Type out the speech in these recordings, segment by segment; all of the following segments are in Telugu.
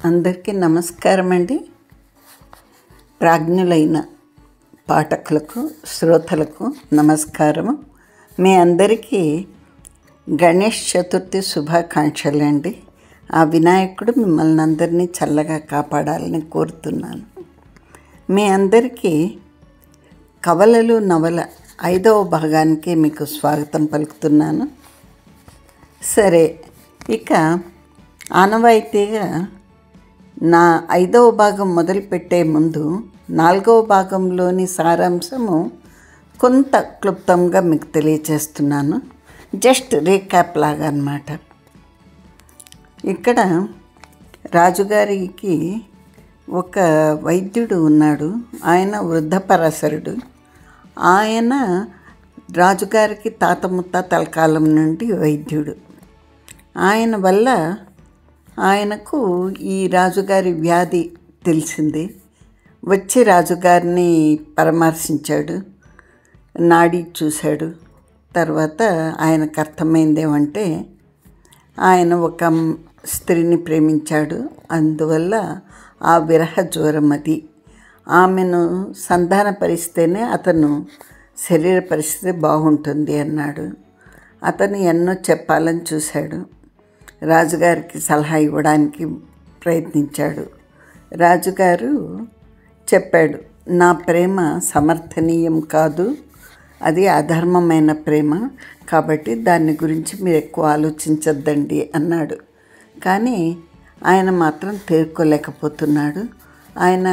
అందరికీ నమస్కారం అండి. ప్రాజ్ఞులైన పాఠకులకు శ్రోతలకు నమస్కారము. మీ అందరికీ గణేష్ చతుర్థి శుభాకాంక్షలు అండి. ఆ వినాయకుడు మిమ్మల్ని అందరినీ చల్లగా కాపాడాలని కోరుతున్నాను. మీ అందరికీ కవలలు నవల 5వ భాగానికి మీకు స్వాగతం పలుకుతున్నాను. సరే, ఇక ఆనవాయితీగా నా 5వ భాగం మొదలుపెట్టే ముందు 4వ భాగంలోని సారాంశము కొంత క్లుప్తంగా మీకు తెలియచేస్తున్నాను. జస్ట్ రీక్యాప్ లాగా అన్నమాట. ఇక్కడ రాజుగారికి ఒక వైద్యుడు ఉన్నాడు. ఆయన వృద్ధపరాశరుడు. ఆయన రాజుగారికి తాత ముత్తాతల కాలం నుండి వైద్యుడు. ఆయన వల్ల ఆయనకు ఈ రాజుగారి వ్యాధి తెలిసింది. వచ్చి రాజుగారిని పరామర్శించాడు, నాడి చూశాడు. తర్వాత ఆయనకు అర్థమైందేమంటే ఆయన ఒక స్త్రీని ప్రేమించాడు. అందువల్ల ఆ విరహ జ్వరం అది. ఆమెను సంధానపరిస్తేనే అతను శరీర పరిస్థితి బాగుంటుంది అన్నాడు. అతను ఎన్నో చెప్పాలని చూశాడు. రాజుగారికి సలహా ఇవ్వడానికి ప్రయత్నించాడు. రాజుగారు చెప్పాడు, నా ప్రేమ సమర్థనీయం కాదు, అది అధర్మమైన ప్రేమ, కాబట్టి దాని గురించి మీరు ఎక్కువ ఆలోచించద్దండి అన్నాడు. కానీ ఆయన మాత్రం తేరుకోలేకపోతున్నాడు. ఆయన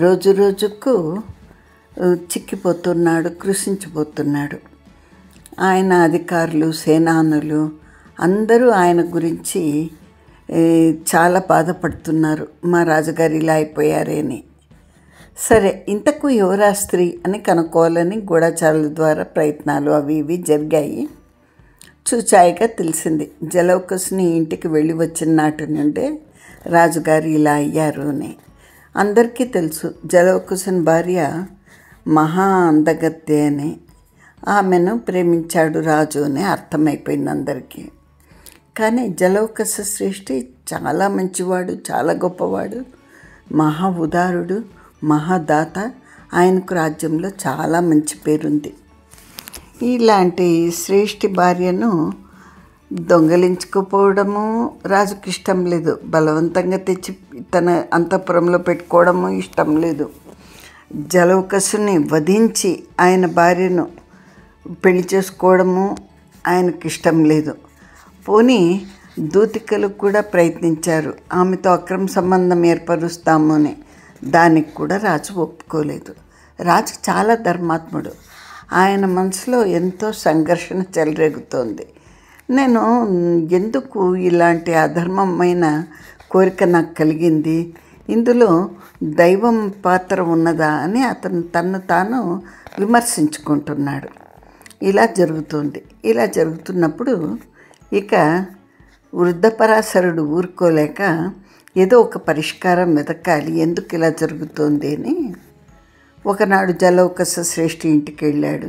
రోజు రోజుకు చిక్కిపోతున్నాడు, కృషించిపోతున్నాడు. ఆయన అధికారులు, సేనానులు అందరూ ఆయన గురించి చాలా బాధపడుతున్నారు, మా రాజుగారు ఇలా అయిపోయారేని. సరే, ఇంతకు ఎవరా స్త్రీ అని కనుక్కోవాలని గూఢచారుల ద్వారా ప్రయత్నాలు అవి ఇవి జరిగాయి. చూచాయిగా తెలిసింది. జలౌకస్ని ఇంటికి వెళ్ళి వచ్చిన నాటి నుండే రాజుగారు ఇలా అయ్యారు అని అందరికీ తెలుసు. జలౌకసుని భార్య మహా అందగత్తె అని, ఆమెను ప్రేమించాడు రాజు అని అర్థమైపోయింది అందరికీ. కానీ జలౌకస శ్రేష్ఠి చాలా మంచివాడు, చాలా గొప్పవాడు, మహా ఉదారుడు, మహాదాత. ఆయనకు రాజ్యంలో చాలా మంచి పేరుంది. ఇలాంటి శ్రేష్ఠి భార్యను దొంగలించుకుపోవడము రాజుకి ఇష్టం లేదు. బలవంతంగా తెచ్చి తన అంతఃపురంలో పెట్టుకోవడము ఇష్టం లేదు. జలౌకసుని వధించి ఆయన భార్యను పెళ్లి చేసుకోవడము ఆయనకి ఇష్టం లేదు. పోనీ దూతికలు కూడా ప్రయత్నించారు, ఆమెతో అక్రమ సంబంధం ఏర్పరుస్తాము అని. దానికి కూడా రాజు ఒప్పుకోలేదు. రాజు చాలా ధర్మాత్ముడు. ఆయన మనసులో ఎంతో సంఘర్షణ చెలరేగుతోంది. నేను ఎందుకు ఇలాంటి అధర్మమైన కోరిక నాకు కలిగింది, ఇందులో దైవం పాత్ర ఉన్నదా అని అతను తన్ను తాను విమర్శించుకుంటున్నాడు. ఇలా జరుగుతుంది. ఇలా జరుగుతున్నప్పుడు ఇక వృద్ధపరాశరుడు ఊరుకోలేక ఏదో ఒక పరిష్కారం వెతకాలి, ఎందుకు ఇలా జరుగుతోంది అని ఒకనాడు జలౌకస శ్రేష్ఠి ఇంటికి వెళ్ళాడు.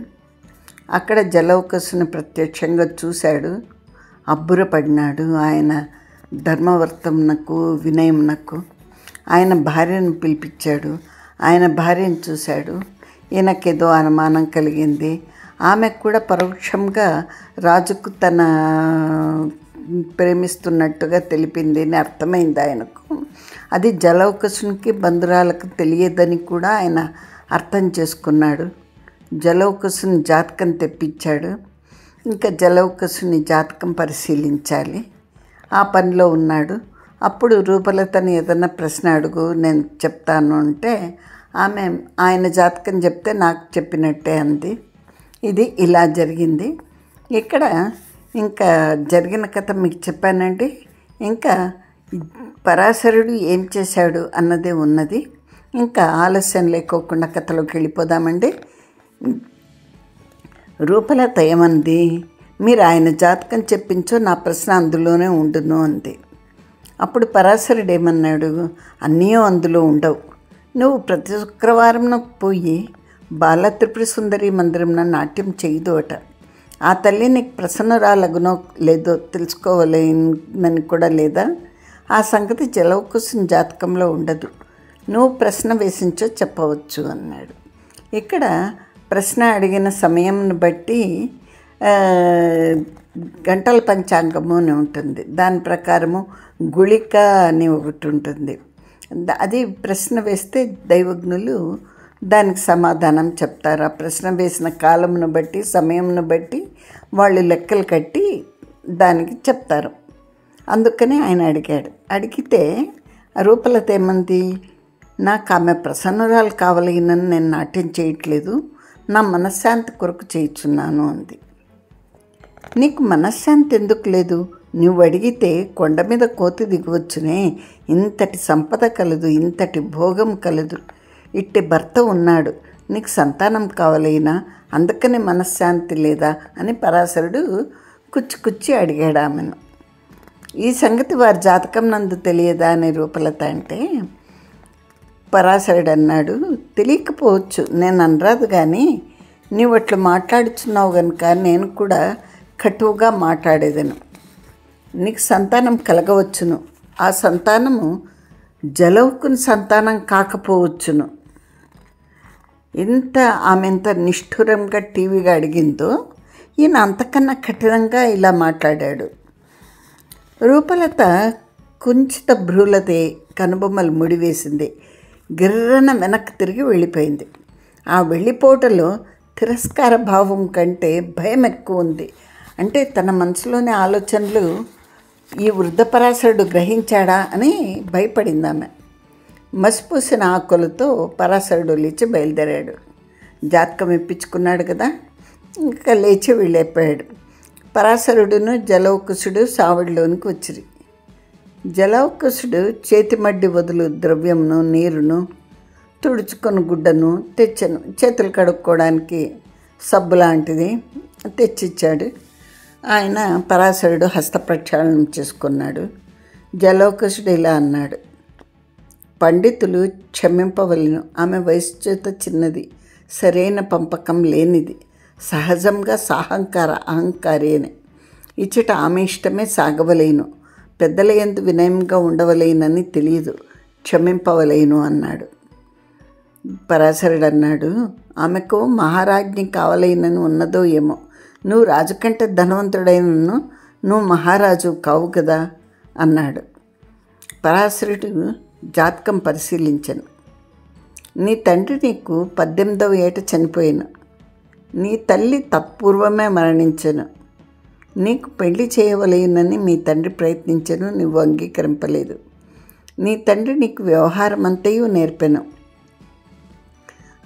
అక్కడ జలౌకసుని ప్రత్యక్షంగా చూశాడు, అబ్బురపడినాడు. ఆయన ధర్మవర్తమునకు, వినయమునకు. ఆయన భార్యను పిలిపించాడు. ఆయన భార్యను చూశాడు. ఈయనకేదో అనుమానం కలిగింది. ఆమెకు కూడా పరోక్షంగా రాజుకు తన ప్రేమిస్తున్నట్టుగా తెలిపింది అని అర్థమైంది ఆయనకు. అది జలౌకసునికి బంధురాలకు తెలియదని కూడా ఆయన అర్థం చేసుకున్నాడు. జలౌకసుని జాతకం తెప్పించాడు. ఇంకా జలౌకసుని జాతకం పరిశీలించాలి, ఆ పనిలో ఉన్నాడు. అప్పుడు రూపలతని ఏదైనా ప్రశ్న అడుగు, నేను చెప్తాను అంటే ఆమె ఆయన జాతకం చెప్తే నాకు చెప్పినట్టే అంది. ఇది ఇలా జరిగింది. ఇక్కడ ఇంకా జరిగిన కథ మీకు చెప్పానండి. ఇంకా పరాశరుడు ఏం చేశాడు అన్నదే ఉన్నది. ఇంకా ఆలస్యం లేకోకుండా కథలోకి వెళ్ళిపోదామండి. రూపలత ఏమంది, మీరు ఆయన జాతకం చెప్పించో, నా ప్రశ్న అందులోనే ఉండును అంది. అప్పుడు పరాశరుడు ఏమన్నాడు, అన్నీ అందులో ఉండవు. నువ్వు ప్రతి శుక్రవారం పోయి బాల త్రిపుర సుందరి మందిరంలో నాట్యం చేయదు అట. ఆ తల్లి నీకు ప్రసన్నురాలగునో లేదో తెలుసుకోవాలని కూడా లేదా? ఆ సంగతి జలౌకుసుని జాతకంలో ఉండదు. నువ్వు ప్రశ్న వేసించో చెప్పవచ్చు అన్నాడు. ఇక్కడ ప్రశ్న అడిగిన సమయంను బట్టి గంటల పంచాంగము అని ఉంటుంది. దాని ప్రకారము గుళిక అని ఒకటి ఉంటుంది. అది ప్రశ్న వేస్తే దైవజ్ఞులు దానికి సమాధానం చెప్తారు. ఆ ప్రశ్న వేసిన కాలమును బట్టి సమయంను బట్టి వాళ్ళు లెక్కలు కట్టి దానికి చెప్తారు. అందుకని ఆయన అడిగాడు. అడిగితే రూపలత ఏమంది, నాకు ఆమె ప్రసన్నురాలు కావాలని నేను నాట్యం చేయట్లేదు, నా మనశ్శాంతి కొరకు చేయుచున్నాను అంది. నీకు మనశ్శాంతి ఎందుకు లేదు? నువ్వు అడిగితే కొండ మీద కోతి దిగవచ్చునే, ఇంతటి సంపద కలదు, ఇంతటి భోగం కలదు, ఇట్టి భర్త ఉన్నాడు, నీకు సంతానం కావాలైనా, అందుకని మనశ్శాంతి లేదా అని పరాశరుడు కుచ్చి అడిగాడు ఆమెను. ఈ సంగతి వారి జాతకం నందు తెలియదా అని రూపలత అంటే, పరాశరుడు అన్నాడు, తెలియకపోవచ్చు, నేను అనరాదు, కానీ నీవు అట్లా మాట్లాడుచున్నావు కనుక నేను కూడా కటువుగా మాట్లాడేదను. నీకు సంతానం కలగవచ్చును, ఆ సంతానము జలౌకుని సంతానం కాకపోవచ్చును. ఆమె ఎంత నిష్ఠురంగా టీవీగా అడిగిందో ఈయన అంతకన్నా కఠినంగా ఇలా మాట్లాడాడు. రూపలత కుంచిత భ్రూలతే, కనుబొమ్మలు ముడివేసింది, గిర్రన వెనక్కి తిరిగి వెళ్ళిపోయింది. ఆ వెళ్ళిపోవటంలో తిరస్కార భావం కంటే భయం ఎక్కువ ఉంది. అంటే తన మనసులోని ఆలోచనలు ఈ వృద్ధ పరాశరుడు గ్రహించాడా అని భయపడింది ఆమె. మసిపూసిన ఆకులతో పరాశరుడు లేచి బయలుదేరాడు. జాతకం ఇప్పించుకున్నాడు కదా, ఇంకా లేచి వెళ్ళిపోయాడు. పరాశరుడును జలౌకుసుడు సావిడిలోనికి వచ్చిరి. జలౌకుసుడు చేతి మడ్డి వదులు ద్రవ్యమును నీరును తుడుచుకొని గుడ్డను తెచ్చను, చేతులు కడుక్కోవడానికి సబ్బు లాంటిది తెచ్చిచ్చాడు. ఆయన పరాశరుడు హస్త ప్రక్షాళనం చేసుకున్నాడు. జలౌకుసుడు ఇలా అన్నాడు, పండితులు క్షమింపవలను, ఆమె వయసు చేత చిన్నది, సరైన పంపకం లేనిది, సహజంగా అహంకారేనే, ఇచ్చట ఆమె ఇష్టమే సాగవలేను, పెద్దల యందు వినయంగా ఉండవలేనని తెలియదు, క్షమింపవలేను అన్నాడు. పరాశరుడు అన్నాడు, ఆమెకు మహారాజ్ఞి కావలేనని ఉన్నదో ఏమో, నువ్వు రాజు కంటే ధనవంతుడైనను నువ్వు మహారాజు కావు కదా అన్నాడు. పరాశరుడు జాతకం పరిశీలించను. నీ తండ్రి నీకు 18వ ఏట చనిపోయాను, నీ తల్లి తత్పూర్వమే మరణించెను, నీకు పెళ్లి చేయవలేనని మీ తండ్రి ప్రయత్నించను, నువ్వు అంగీకరింపలేదు. నీ తండ్రి నీకు వ్యవహారం అంతయు నేర్పెను,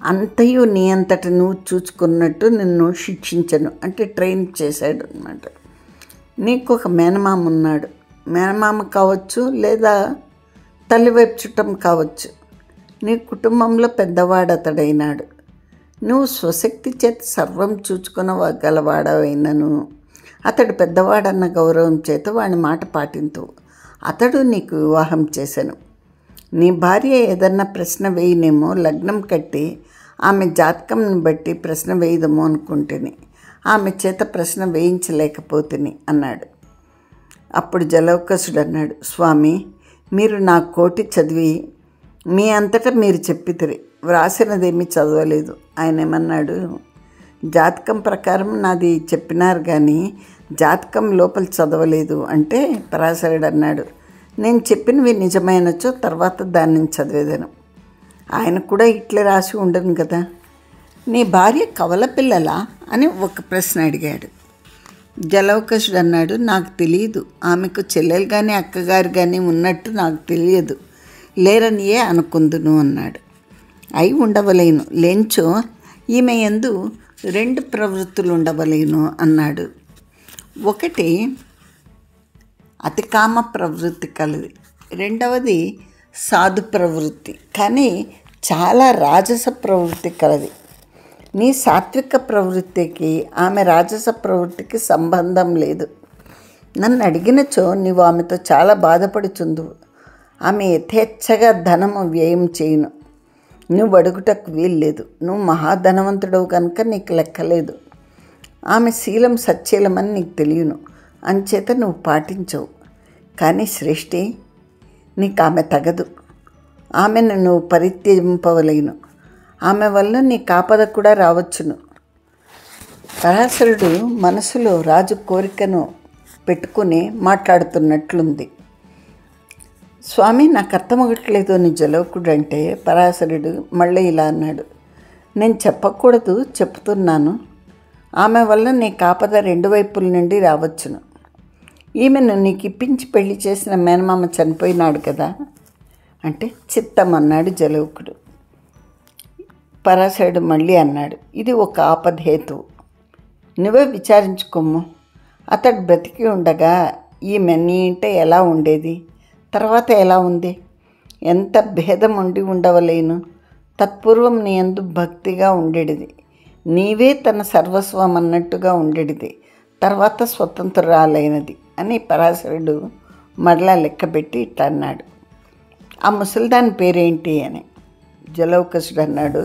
అంతయు నీ అంతట నువ్వు చూసుకున్నట్టు నిన్ను శిక్షించను, అంటే ట్రైన్ చేశాడు అన్నమాట. నీకు ఒక మేనమామ ఉన్నాడు, మేనమామ కావచ్చు లేదా తల్లివైపు చుట్టం కావచ్చు, నీ కుటుంబంలో పెద్దవాడు అతడైనాడు, నువ్వు స్వశక్తి చేత సర్వం చూచుకునగలవాడవైనను అతడు పెద్దవాడన్న గౌరవం చేత వాడి మాట పాటింతువు, అతడు నీకు వివాహం చేశాను. నీ భార్య ఏదన్నా ప్రశ్న వేయనేమో, లగ్నం కట్టి ఆమె జాతకంను బట్టి ప్రశ్న వేయదమో అనుకుంటుని, ఆమె చేత ప్రశ్న వేయించలేకపోతుని అన్నాడు. అప్పుడు జలౌకసుడు అన్నాడు, స్వామి, మీరు నా కోటి చదివి మీ అంతటా మీరు చెప్పితిరి, వ్రాసినదేమీ చదవలేదు. ఆయన ఏమన్నాడు, జాతకం ప్రకారం నాది చెప్పినారు కానీ జాతకం లోపల చదవలేదు అంటే పరాశరుడు అన్నాడు, నేను చెప్పినవి నిజమైనచో తర్వాత దాన్ని చదివేదను. ఆయన కూడా ఇట్లా రాసి ఉండను కదా. నీ భార్య కవల పిల్లలా అని ఒక ప్రశ్న అడిగాడు. జలౌకసుడు అన్నాడు, నాకు తెలియదు, ఆమెకు చెల్లెలు కానీ అక్కగారు కానీ ఉన్నట్టు నాకు తెలియదు, లేరనియే అనుకుందును అన్నాడు. అయి ఉండవలేను, లేంచో ఈమె యందు 2 ప్రవృత్తులు ఉండవలేను అన్నాడు. ఒకటి అతికామ ప్రవృత్తి కలది, రెండవది సాధు ప్రవృత్తి, కానీ చాలా రాజస ప్రవృత్తి కలది. నీ సాత్విక ప్రవృత్తికి ఆమె రాజస ప్రవృత్తికి సంబంధం లేదు. నన్ను అడిగినచో నీవు ఆమెతో చాలా బాధపడుచుందువు. ఆమె యథేచ్ఛగా ధనము వ్యయం చేయును, నువ్వు అడుగుటకు వీల్లేదు. నువ్వు మహాధనవంతుడవు కనుక నీకు లెక్కలేదు. ఆమె శీలం సచ్చీలమని నీకు తెలియను, అంచేత నువ్వు పాటించవు. కానీ శ్రేష్ఠి, నీకు ఆమె తగదు. ఆమెను నువ్వు పరిత్యజింపవలేను. ఆమె వల్ల నీ ఆపద కూడా రావచ్చును. పరాశరుడు మనసులో రాజు కోరికను పెట్టుకుని మాట్లాడుతున్నట్లుంది. స్వామి, నాకు అర్థమవట్లేదు అని జలౌకుడు అంటే పరాశరుడు మళ్ళీ ఇలా అన్నాడు, నేను చెప్పకూడదు, చెప్తున్నాను. ఆమె వల్ల నీ ఆపద 2 వైపుల నుండి రావచ్చును. ఈమెను నీకు ఇప్పించి పెళ్లి చేసిన మేనమామ చనిపోయినాడు కదా అంటే చిత్తం అన్నాడు జలౌకుడు. పరాశరుడు మళ్ళీ అన్నాడు, ఇది ఒక ఆపదహేతువు. నువ్వే విచారించుకోము. అతడు బ్రతికి ఉండగా ఈమె నీ ఇంట ఎలా ఉండేది, తర్వాత ఎలా ఉంది? ఎంత భేదం ఉండి ఉండవలేను. తత్పూర్వం నీ యందు భక్తిగా ఉండేది, నీవే తన సర్వస్వం అన్నట్టుగా ఉండేది, తర్వాత స్వతంత్రురాలైనది అని పరాశరుడు మరలా లెక్కబెట్టి ఇట్లా అన్నాడు. ఆ ముసలిదాని పేరేంటి అని. జలౌకసుడు అన్నాడు,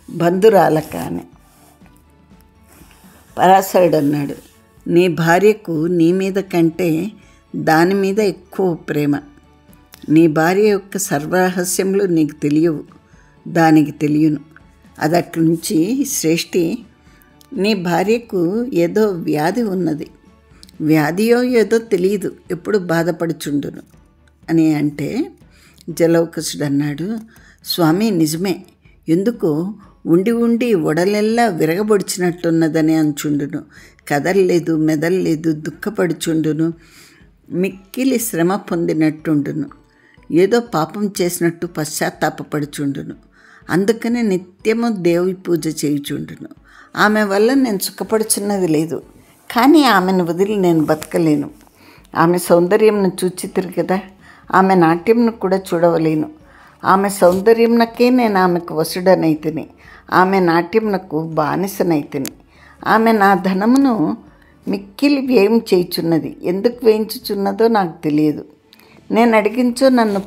బంధురాలక అని. పరాశరుడు అన్నాడు, నీ భార్యకు నీ మీద కంటే దాని మీద ఎక్కువ ప్రేమ. నీ భార్య యొక్క సర్వరహస్యములు నీకు తెలియవు, దానికి తెలియను. అది అట్లుంచి శ్రేష్ఠి, నీ భార్యకు ఏదో వ్యాధి ఉన్నది, వ్యాధియో ఏదో తెలియదు, ఎప్పుడు బాధపడుచుండును అని అంటే జలౌకసుడు అన్నాడు, స్వామి నిజమే, ఎందుకు ఉండి ఉండి ఒడలెల్లా విరగబొడిచినట్టున్నదని అంచుండును, కదల్లేదు, మెదల్లేదు, దుఃఖపడుచుండును, మిక్కిలి శ్రమ పొందినట్టుండును, ఏదో పాపం చేసినట్టు పశ్చాత్తాపపడుచుండును, అందుకనే నిత్యము దేవి పూజ చేయుచుండును. ఆమె వల్ల నేను సుఖపడుచున్నది లేదు, కానీ ఆమెను వదిలి నేను బతకలేను. ఆమె సౌందర్యంను చూచితిరు కదా, ఆమె నాట్యంను కూడా చూడవలేను. ఆమె సౌందర్యంనకే నేను ఆమెకు వసుడనైతిని, ఆమె నాట్యంనకు బానిసనైతిని. ఆమె నా ధనమును మిక్కిలి వ్యయం చేయుచున్నది, ఎందుకు వేయించుచున్నదో నాకు తెలియదు. నేను అడిగించో నన్ను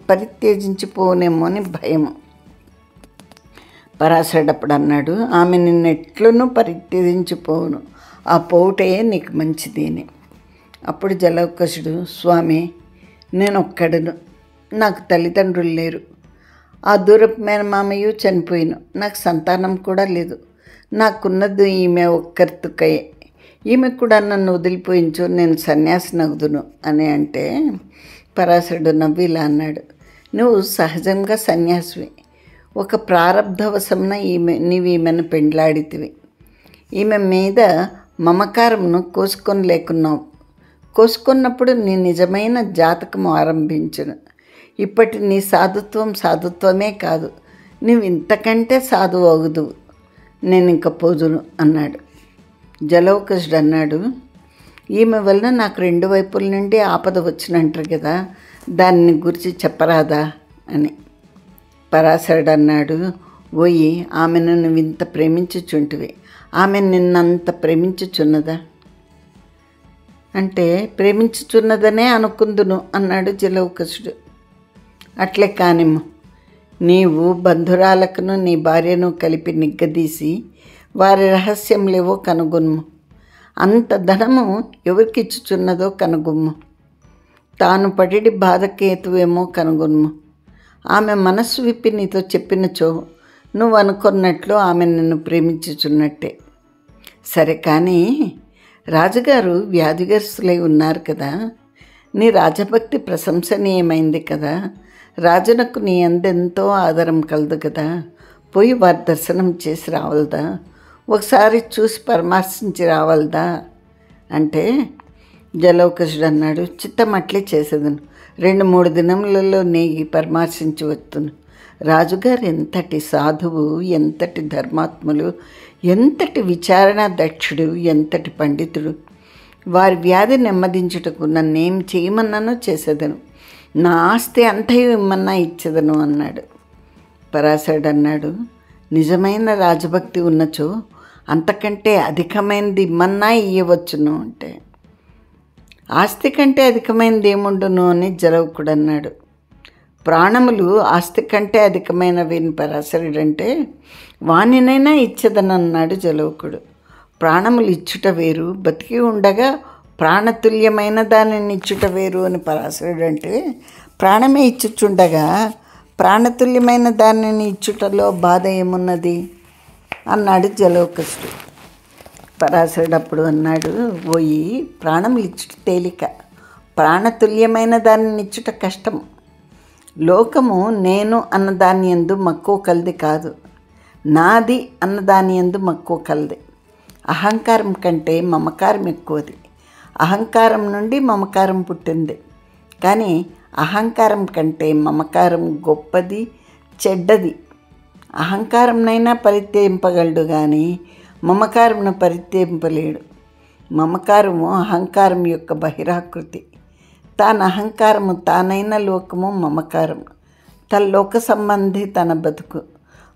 పరిత్యజించిపోనేమో అని భయము. పరాశరుడు అప్పుడు అన్నాడు, ఆమె నిన్నెట్లునూ పరిత్యజించిపోవును, ఆ పోవుటే నీకు మంచిది అని. అప్పుడు జలౌకసుడు, స్వామి, నేను ఒక్కడను, నాకు తల్లిదండ్రులు లేరు, ఆ దూరపు మేనమామయ్య చనిపోయిను, నాకు సంతానం కూడా లేదు, నాకున్నది ఈమె ఒక్కరితుకయే, ఈమె కూడా నన్ను వదిలిపోయించు, నేను సన్యాసినగుదును అని అంటే పరాశరుడు నవ్వి ఇలా అన్నాడు, నువ్వు సహజంగా సన్యాసివి, ఒక ప్రారబ్ధవశమున నీవు ఈమెను పెండ్లాడితివి, ఈమె మీద మమకారమును కోసుకొని లేకున్నావు, కోసుకున్నప్పుడు నీ నిజమైన జాతకము ఆరంభించును. ఇప్పటి నీ సాధుత్వమే కాదు, నీవు ఇంతకంటే సాధువు అవుదువు, నేను ఇంక పోదును అన్నాడు. జలౌకసుడు అన్నాడు, ఈమె వలన నాకు 2 వైపుల నుండి ఆపద వచ్చినంటారు కదా, దాన్ని గురించి చెప్పరాదా అని. పరాశరుడు అన్నాడు, ఓయి, ఆమెను నువ్వు ఇంత ప్రేమించుచుంటివి, ఆమె నిన్నంత ప్రేమించుచున్నదా అంటే ప్రేమించుచున్నదనే అనుకుందును అన్నాడు జలౌకసుడు. అట్లే కానిమ్ము, నీవు బంధురాలకును నీ భార్యను కలిపి నిగ్గదీసి వారి రహస్యములేవో కనుగొమ్ము, అంత ధనము ఎవరికిచ్చుచున్నదో కనుగొమ్ము, తాను పడి బాధకేతువేమో కనుగొమ్ము. ఆమె మనస్సు విప్పి నీతో చెప్పినచో నువ్వు అనుకున్నట్లు ఆమె నిన్ను ప్రేమించుచున్నట్టే. సరే, కానీ రాజుగారు వ్యాధిగ్రస్తులై ఉన్నారు కదా, నీ రాజభక్తి ప్రశంసనీయమైంది కదా, రాజునకు నీ అందెంతో ఆదరం కలదు కదా, పోయి వారి దర్శనం చేసి రావలదా, ఒకసారి చూసి పరామర్శించి రావలదా అంటే జలౌకసుడు అన్నాడు, చిత్తం అట్లే చేసేదను, 2-3 దినములలో నెయ్యి పరామర్శించి వస్తును. రాజుగారు ఎంతటి సాధువు, ఎంతటి ధర్మాత్ములు, ఎంతటి విచారణ దక్షుడు, ఎంతటి పండితుడు. వారి వ్యాధి నెమ్మదించుటకు నన్నేం చేయమన్నానో చేసేదను, నా ఆస్తి అంతయు ఇమ్మన్నా ఇచ్చేదను అన్నాడు. పరాశరుడు అన్నాడు, నిజమైన రాజభక్తి ఉన్నచో అంతకంటే అధికమైనది ఇమ్మన్నా ఇయ్యవచ్చును అంటే. ఆస్తి కంటే అధికమైనది ఏముండును అని జలౌకుడు అన్నాడు. ప్రాణములు ఆస్తి కంటే అధికమైనవి పరాశరుడు అంటే వాణినైనా ఇచ్చేదనన్నాడు జలౌకుడు. ప్రాణములు ఇచ్చుట వేరు, బతికి ఉండగా ప్రాణతుల్యమైన దానిని ఇచ్చుట వేరు అని పరాశరుడు అంటే ప్రాణమే ఇచ్చుచుండగా ప్రాణతుల్యమైన దానిని ఇచ్చుటలో బాధ ఏమున్నది అన్నాడు జలౌకసుడు. పరాశరుడు అప్పుడు అన్నాడు, ఓయి ప్రాణములు ఇచ్చుట తేలిక, ప్రాణతుల్యమైన దానిని ఇచ్చుట కష్టము. లోకము నేను అన్నదాని యందు మక్కువ కలది కాదు, నాది అన్నదాని యందు మక్కువ కలది. అహంకారం కంటే మమకారం ఎక్కువది. అహంకారం నుండి మమకారం పుట్టింది. కానీ అహంకారం కంటే మమకారం గొప్పది, చెడ్డది. అహంకారంనైనా పరిత్యజింపగలడు కానీ మమకారంను పరిత్యజింపలేడు. మమకారము అహంకారం యొక్క బహిరాకృతి. తాను అహంకారము, తానైన లోకము మమకారము. తన లోక సంబంధి తన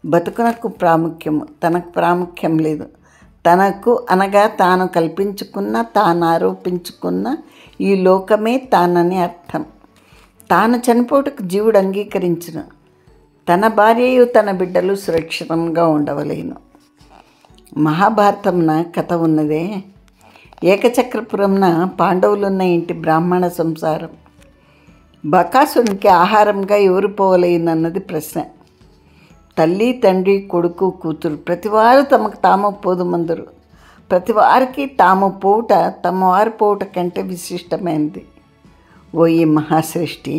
బతుకునకు ప్రాముఖ్యము, తనకు ప్రాముఖ్యం లేదు. తనకు అనగా తాను కల్పించుకున్న, తాను ఆరోపించుకున్న ఈ లోకమే తానని అర్థం. తాను చనిపోటుకు జీవుడు అంగీకరించును. తన భార్యయు తన బిడ్డలు సురక్షితంగా ఉండవలేను. మహాభారతంన కథ ఉన్నదే. ఏకచక్రపురంన పాండవులున్న ఇంటి బ్రాహ్మణ సంసారం. బకాసునికి ఆహారంగా ఎవరు పోవలేనన్నది ప్రశ్న. తల్లి, తండ్రి, కొడుకు, కూతురు ప్రతివారు తమకు తాము పోదుమందరు. ప్రతివారికి తాము పోవుట తమవారు పోవుట కంటే విశిష్టమైనది. ఓ ఈ మహాశ్రేష్ఠి,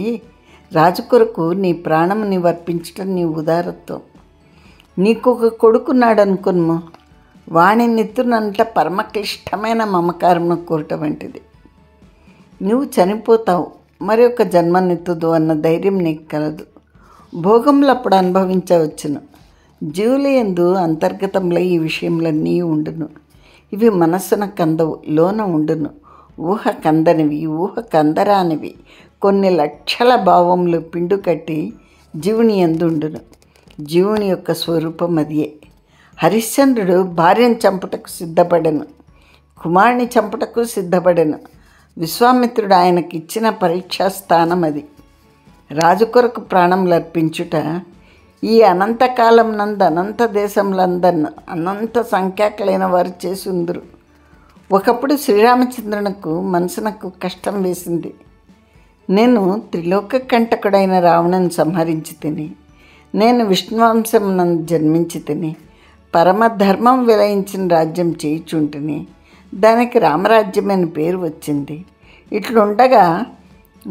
రాజు కొరకు నీ ప్రాణము నివర్పించటం నీ ఉదారత్వం. నీకు ఒక కొడుకున్నాడనుకును, వాణి నెత్తునంట పరమక్లిష్టమైన మమకారమును కోరట వంటిది. నువ్వు చనిపోతావు, మరి ఒక జన్మనెత్తుదు అన్న ధైర్యం నీకు కలదు. భోగములు అప్పుడు అనుభవించవచ్చును. జీవుల యందు అంతర్గతంలో ఈ విషయములన్నీ ఉండును. ఇవి మనస్సున కందవు, లోన ఉండును. ఊహ కందనివి, ఊహ కందరానివి కొన్ని లక్షల భావములు పిండు కట్టి జీవుని యందుండును. జీవుని యొక్క స్వరూపం అదియే. హరిశ్చంద్రుడు భార్యను చంపుటకు సిద్ధపడెను, కుమారుని చంపుటకు సిద్ధపడెను. విశ్వామిత్రుడు ఆయనకి ఇచ్చిన పరీక్షా స్థానం అది. రాజు కొరకు ప్రాణములు అర్పించుట ఈ అనంతకాలం నందు అనంత దేశములందరిను అనంత సంఖ్యాకులైన వారు చేసి ఉందరు. ఒకప్పుడు శ్రీరామచంద్రునకు మనసునకు కష్టం వేసింది. నేను త్రిలోక కంటకుడైన రావణుని సంహరించి తిని, నేను విష్ణువంశమునందు జన్మించి తిని, పరమధర్మం విలయించిన రాజ్యం చేయుచుంటిని, దానికి రామరాజ్యం అని పేరు వచ్చింది. ఇట్లుండగా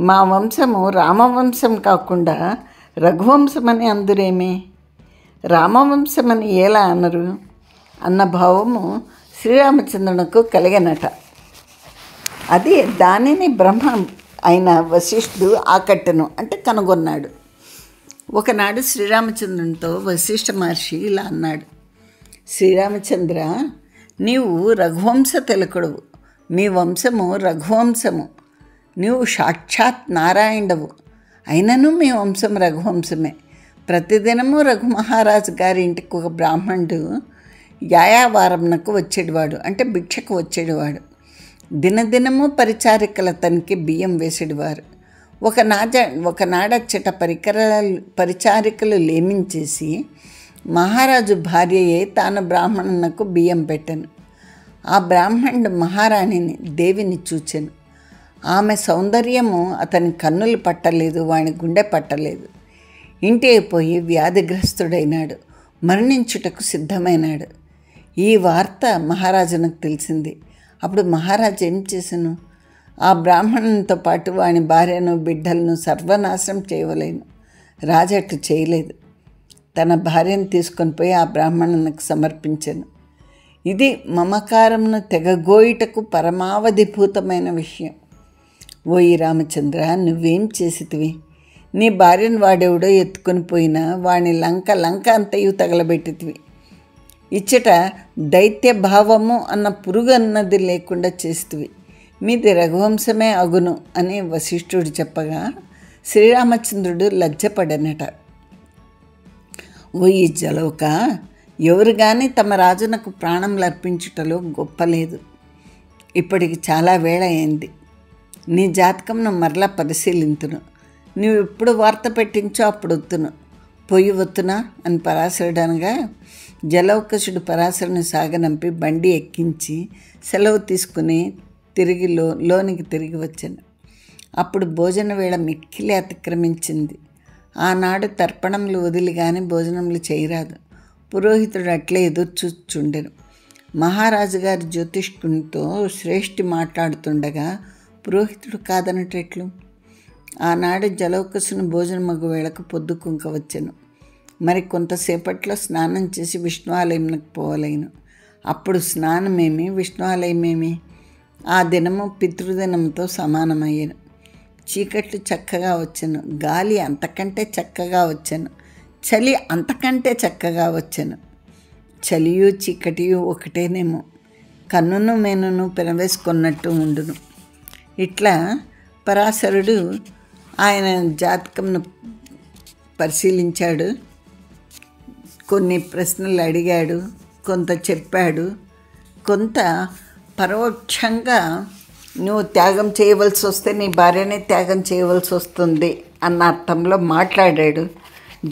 మా వంశము రామవంశం కాకుండా రఘువంశమని అందురేమే, రామవంశమని ఎలా అనరు అన్న భావము శ్రీరామచంద్రునకు కలిగినట. అది దానిని బ్రహ్మ అయిన వశిష్ఠుడు ఆకట్టెను, అంటే కనుగొన్నాడు. ఒకనాడు శ్రీరామచంద్రునితో వశిష్ఠ మహర్షి ఇలా అన్నాడు, శ్రీరామచంద్ర, నీవు రఘువంశ తిలకుడువు, మీ వంశము రఘువంశము, నీవు సాక్షాత్ నారాయణుడవు. అయినను మీ వంశం రఘువంశమే. ప్రతిదినము రఘు మహారాజు గారి ఇంటికి ఒక బ్రాహ్మణుడు యాయావారంనకు వచ్చేటివాడు, అంటే భిక్షకు వచ్చేటివాడు. దినదినము పరిచారికల అతనికి బియ్యం వేసేటివారు. ఒకనాడచ్చట పరిచారికలు లేమించేసి మహారాజు భార్యయే తాను బ్రాహ్మణునకు బియ్యం పెట్టాను. ఆ బ్రాహ్మణుడు మహారాణిని దేవిని చూచెను. ఆమె సౌందర్యము అతని కన్నులు పట్టలేదు, వాని గుండె పట్టలేదు. ఇంటి అయిపోయి వ్యాధిగ్రస్తుడైనాడు, మరణించుటకు సిద్ధమైనాడు. ఈ వార్త మహారాజునకు తెలిసింది. అప్పుడు మహారాజు ఏం చేసెను? ఆ బ్రాహ్మణునితో పాటు వాని భార్యను, బిడ్డలను సర్వనాశనం చేయవలేను. రాజట్టు చేయలేదు. తన భార్యను తీసుకొని పోయి ఆ బ్రాహ్మణునికి సమర్పించాను. ఇది మమకారంను తెగగోయుటకు పరమావధిభూతమైన విషయం. ఓయి రామచంద్ర, నువ్వేం చేసితివి? నీ భార్యను వాడెవడో ఎత్తుకొని పోయినా వాని లంక అంతయు తగలబెట్టితివి. ఇచ్చట దైత్య భావము అన్న పురుగు అన్నది లేకుండా చేస్తువి. మీది రఘువంశమే అగును అని వశిష్ఠుడు చెప్పగా శ్రీరామచంద్రుడు లజ్జపడనట. ఓ ఈ జలౌక, ఎవరు కానీ తమ రాజునకు ప్రాణంలు అర్పించుటలో గొప్పలేదు. ఇప్పటికి చాలా వేళ అయింది. నీ జాతకంను మరలా పరిశీలింతును. నువ్వు ఎప్పుడు వార్త పెట్టించో అప్పుడు వత్తును, పొయ్యి వత్తునా అని పరాశరుడు అనగా జలౌకసుడు పరాశరుని సాగనంపి బండి ఎక్కించి సెలవు తీసుకుని లోనికి తిరిగి వచ్చాను. అప్పుడు భోజన వేళ మిక్కిలి అతిక్రమించింది. ఆనాడు తర్పణములు వదిలి గాని భోజనములు చేయరాదు. పురోహితుడు అట్లే ఎదుర్చూచుండెను. మహారాజు గారి జ్యోతిష్కునితో శ్రేష్ఠి మాట్లాడుతుండగా పురోహితుడు కాదనటెట్లు? ఆనాడు జలౌకసును భోజనమగు వేళకు పొద్దు కుంక వచ్చెను. మరి కొంతసేపట్లో స్నానం చేసి విష్ణు ఆలయంకు పోవలేను. అప్పుడు స్నానమేమి, విష్ణు ఆలయమేమి? ఆ దినము పితృదినంతో సమానమయ్యను. చీకట్లు చక్కగా వచ్చెను, గాలి అంతకంటే చక్కగా వచ్చెను, చలి అంతకంటే చక్కగా వచ్చెను. చలియు చీకటియు ఒకటేనేమో, కన్నును మేనును పెనవేసుకున్నట్టు ఉండును. ఇట్లా పరాశరుడు ఆయన జాతకంను పరిశీలించాడు, కొన్ని ప్రశ్నలు అడిగాడు, కొంత చెప్పాడు, కొంత పరోక్షంగా నువ్వు త్యాగం చేయవలసి వస్తే నీ భార్యనే త్యాగం చేయవలసి వస్తుంది అన్న అర్థంలో మాట్లాడాడు.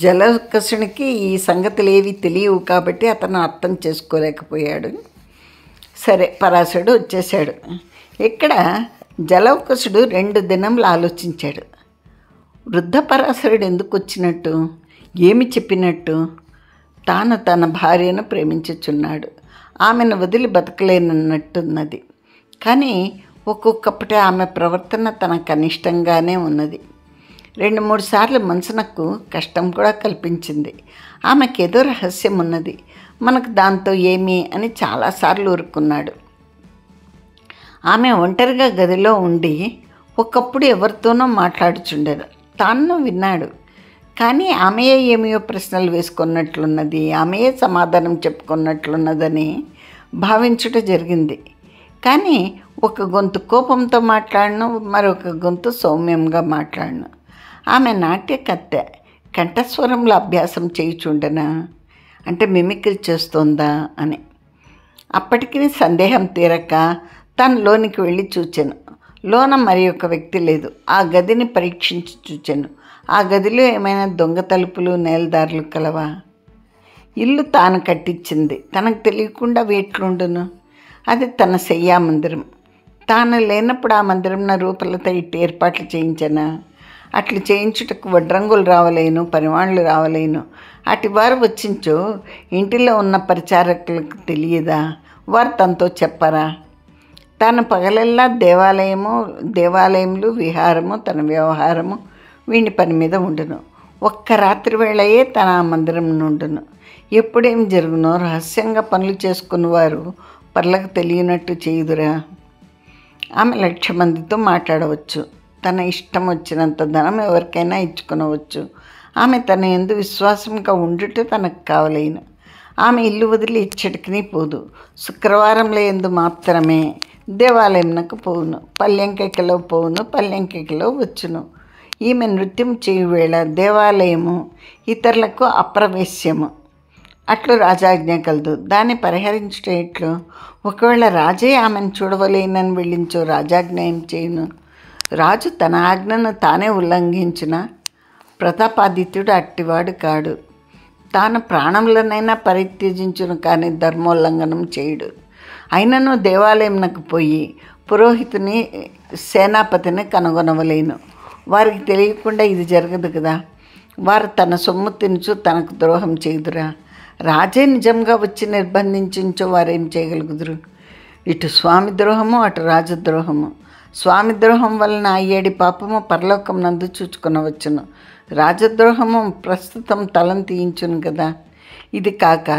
జలౌకసునికి ఈ సంగతులు ఏవి తెలియవు కాబట్టి అతను అర్థం చేసుకోలేకపోయాడు. సరే, పరాశరుడు వచ్చేసాడు. ఇక్కడ జలౌకసుడు 2 దినములు ఆలోచించాడు. వృద్ధ పరాశరుడు ఎందుకు వచ్చినట్టు, ఏమి చెప్పినట్టు? తాను తన భార్యను ప్రేమించుచున్నాడు, ఆమెను వదిలి బతకలేనన్నట్టున్నది. కానీ ఒక్కొక్కప్పుడే ఆమె ప్రవర్తన తనకు అనిష్టంగానే ఉన్నది. 2-3 సార్లు మనసునకు కష్టం కూడా కల్పించింది. ఆమెకేదో రహస్యం ఉన్నది, మనకు దాంతో ఏమి అని చాలాసార్లు ఊరుకున్నాడు. ఆమె ఒంటరిగా గదిలో ఉండి ఒకప్పుడు ఎవరితోనో మాట్లాడుచుండేది. తాను విన్నాడు. కానీ ఆమెయే ఏమియో ప్రశ్నలు వేసుకున్నట్లున్నది, ఆమెయే సమాధానం చెప్పుకున్నట్లున్నదని భావించుట జరిగింది. కానీ ఒక గొంతు కోపంతో మాట్లాడను, మరొక గొంతు సౌమ్యంగా మాట్లాడను. ఆమె నాట్యకత్తె కంఠస్వరంలో అభ్యాసం చేయుచుండనా, అంటే మిమిక్రీ చేస్తోందా అని. అప్పటికి సందేహం తీరక తను లోనికి వెళ్ళి చూచాను. లోన మరి ఒక వ్యక్తి లేదు. ఆ గదిని పరీక్షించి చూచాను. ఆ గదిలో ఏమైనా దొంగ తలుపులు, నేలదారులు కలవా? ఇల్లు తాను కట్టించింది, తనకు తెలియకుండా వేట్లుండును. అది తన శయ్యా మందిరం. తాను లేనప్పుడు ఆ మందిరంలో రూపలతో ఇట్టి ఏర్పాట్లు చేయించనా? అట్లు చేయించుటకు వడ్రంగులు రావలేను, పనివాళ్ళు రావలేను. అటివారు వచ్చించో ఇంటిలో ఉన్న పరిచారకులకు తెలియదా? వారు తనతో చెప్పరా? తాను పగలల్లా దేవాలయములు, విహారము, తన వ్యవహారము వీడి పని మీద ఉండును. ఒక్క రాత్రి వేళయే తన ఆ మందిరం నుండును. ఎప్పుడేం జరుగునో రహస్యంగా పనులు చేసుకున్నవారు పర్లకు తెలియనట్టు చేయుదురా? ఆమె 1,00,000 మందితో మాట్లాడవచ్చు. తన ఇష్టం వచ్చినంత ధనం ఎవరికైనా ఇచ్చుకొనవచ్చు. ఆమె తన యందు విశ్వాసంగా ఉండుట తనకు కావలేను. ఆమె ఇల్లు వదిలి ఇచ్చటికి పోదు. శుక్రవారంలో ఎందు మాత్రమే దేవాలయంకు పోవును, పల్లెంకెకలో పోవును, పల్లెంకెకలో వచ్చును. ఈమె నృత్యం చేయు వేళ దేవాలయము ఇతరులకు అప్రవేశ్యము. అట్లు రాజాజ్ఞ కలదు. దాన్ని పరిహరించుట ఎట్లు? ఒకవేళ రాజే ఆమెను చూడవలేనని వెళ్ళించో రాజాజ్ఞ ఏం చేయును? రాజు తన ఆజ్ఞను తానే ఉల్లంఘించిన ప్రతాపాదిత్యుడు అట్టివాడు కాడు. తాను ప్రాణములనైనా పరిత్యజించును, కానీ ధర్మోల్లంఘనం చేయుడు. అయినను దేవాలయంకు పోయి పురోహితుని, సేనాపతిని కనుగొనవలేను. వారికి తెలియకుండా ఇది జరగదు కదా. వారు తన సొమ్ము తినుచు తనకు ద్రోహం చేయుదురా? రాజే నిజంగా వచ్చి నిర్బంధించో వారేం చేయగలుగుదురు? ఇటు స్వామి ద్రోహము, అటు రాజద్రోహము. స్వామి ద్రోహం వలన అయ్యేడి పాపము పరలోకం నందు చూచుకొనవచ్చును. రాజద్రోహము ప్రస్తుతం తలం తీయించును కదా. ఇది కాక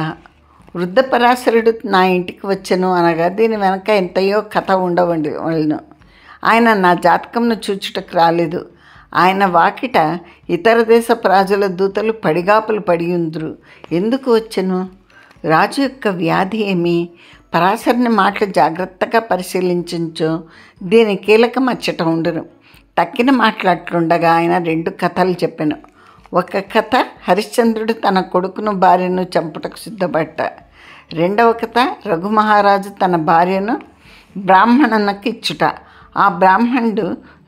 వృద్ధ పరాశరుడు నా ఇంటికి వచ్చెను అనగా దీని వెనక ఎంతయో కథ ఉండవలను. ఆయన నా జాతకంను చూచుటకు రాలేదు. ఆయన వాకిట ఇతర దేశ రాజుల దూతలు పడిగాపులు పడియుందురు. ఎందుకు వచ్చెను? రాజు యొక్క వ్యాధి ఏమి? పరాశరుని మాటలు జాగ్రత్తగా పరిశీలించో దీని కీలకం అచ్చట ఉండును. తక్కిన మాట్లాడుతుండగా ఆయన 2 కథలు చెప్పాను. ఒక కథ హరిశ్చంద్రుడు తన కొడుకును భార్యను చంపుటకు సిద్ధపడ్డ. 2వ కథ రఘుమహారాజు తన భార్యను బ్రాహ్మణునికి ఇచ్చుట. ఆ బ్రాహ్మణుడు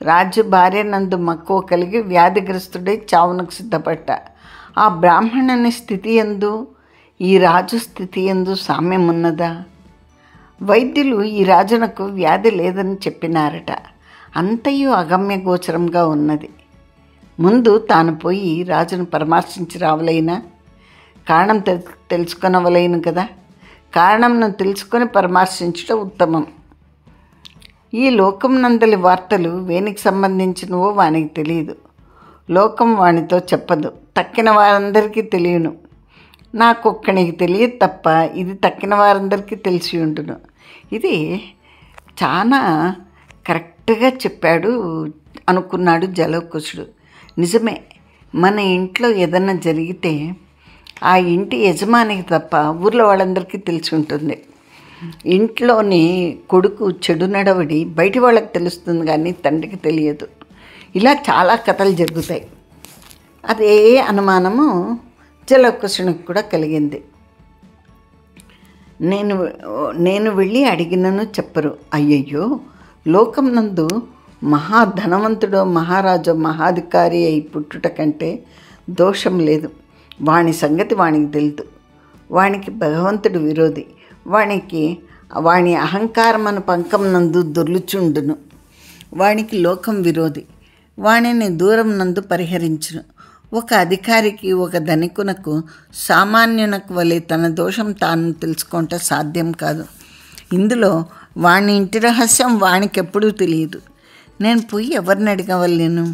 రాజు భార్య నందు మక్కువ కలిగి వ్యాధిగ్రస్తుడై చావునకు సిద్ధపడ్డ. ఆ బ్రాహ్మణుని స్థితి యందు ఈ రాజు స్థితి యందు సామ్యం ఉన్నదా? వైద్యులు ఈ రాజునకు వ్యాధి లేదని చెప్పినారట. అంతయు అగమ్య గోచరంగా ఉన్నది. ముందు తాను పోయి రాజును పరామర్శించి రావలైనా, కారణం తెలుసుకొనవలేను కదా. కారణంను తెలుసుకొని పరామర్శించడం ఉత్తమం. ఈ లోకం నందలి వార్తలు వేనికి సంబంధించినవో వానికి తెలియదు. లోకం వానితో చెప్పదు. తక్కిన వారందరికీ తెలియను. నాకొక్కనికి తెలియదు తప్ప ఇది తక్కిన వారందరికీ తెలిసి ఉండును. ఇది చాలా కరెక్ట్గా చెప్పాడు అనుకున్నాడు జలౌకుశుడు. నిజమే, మన ఇంట్లో ఏదన్నా జరిగితే ఆ ఇంటి యజమానికి తప్ప ఊర్లో వాళ్ళందరికీ తెలిసి ఉంటుంది. ఇంట్లోని కొడుకు చెడు నడవడి బయటి వాళ్ళకి తెలుస్తుంది కానీ తండ్రికి తెలియదు. ఇలా చాలా కథలు జరుగుతాయి. అదే అనుమానము జలౌకుశునికి కూడా కలిగింది. నేను వెళ్ళి అడిగినను చెప్పరు. అయ్యయ్యో, లోకం నందు మహాధనవంతుడో మహారాజో మహాధికారి అయి పుట్టుట కంటే దోషం లేదు. వాని సంగతి వానికి తెలుదు. వానికి భగవంతుడు విరోధి. వాని అహంకారమను పంకం నందు దొర్లుచుండును. వానికి లోకం విరోధి. వానిని దూరం నందు పరిహరించును. ఒక అధికారికి, ఒక ధనికునకు, సామాన్యునకు వలె తన దోషం తాను తెలుసుకుంటే సాధ్యం కాదు. ఇందులో వాని ఇంటి రహస్యం వానికెప్పుడూ తెలియదు. నేను పోయి ఎవరిని అడగవలేను?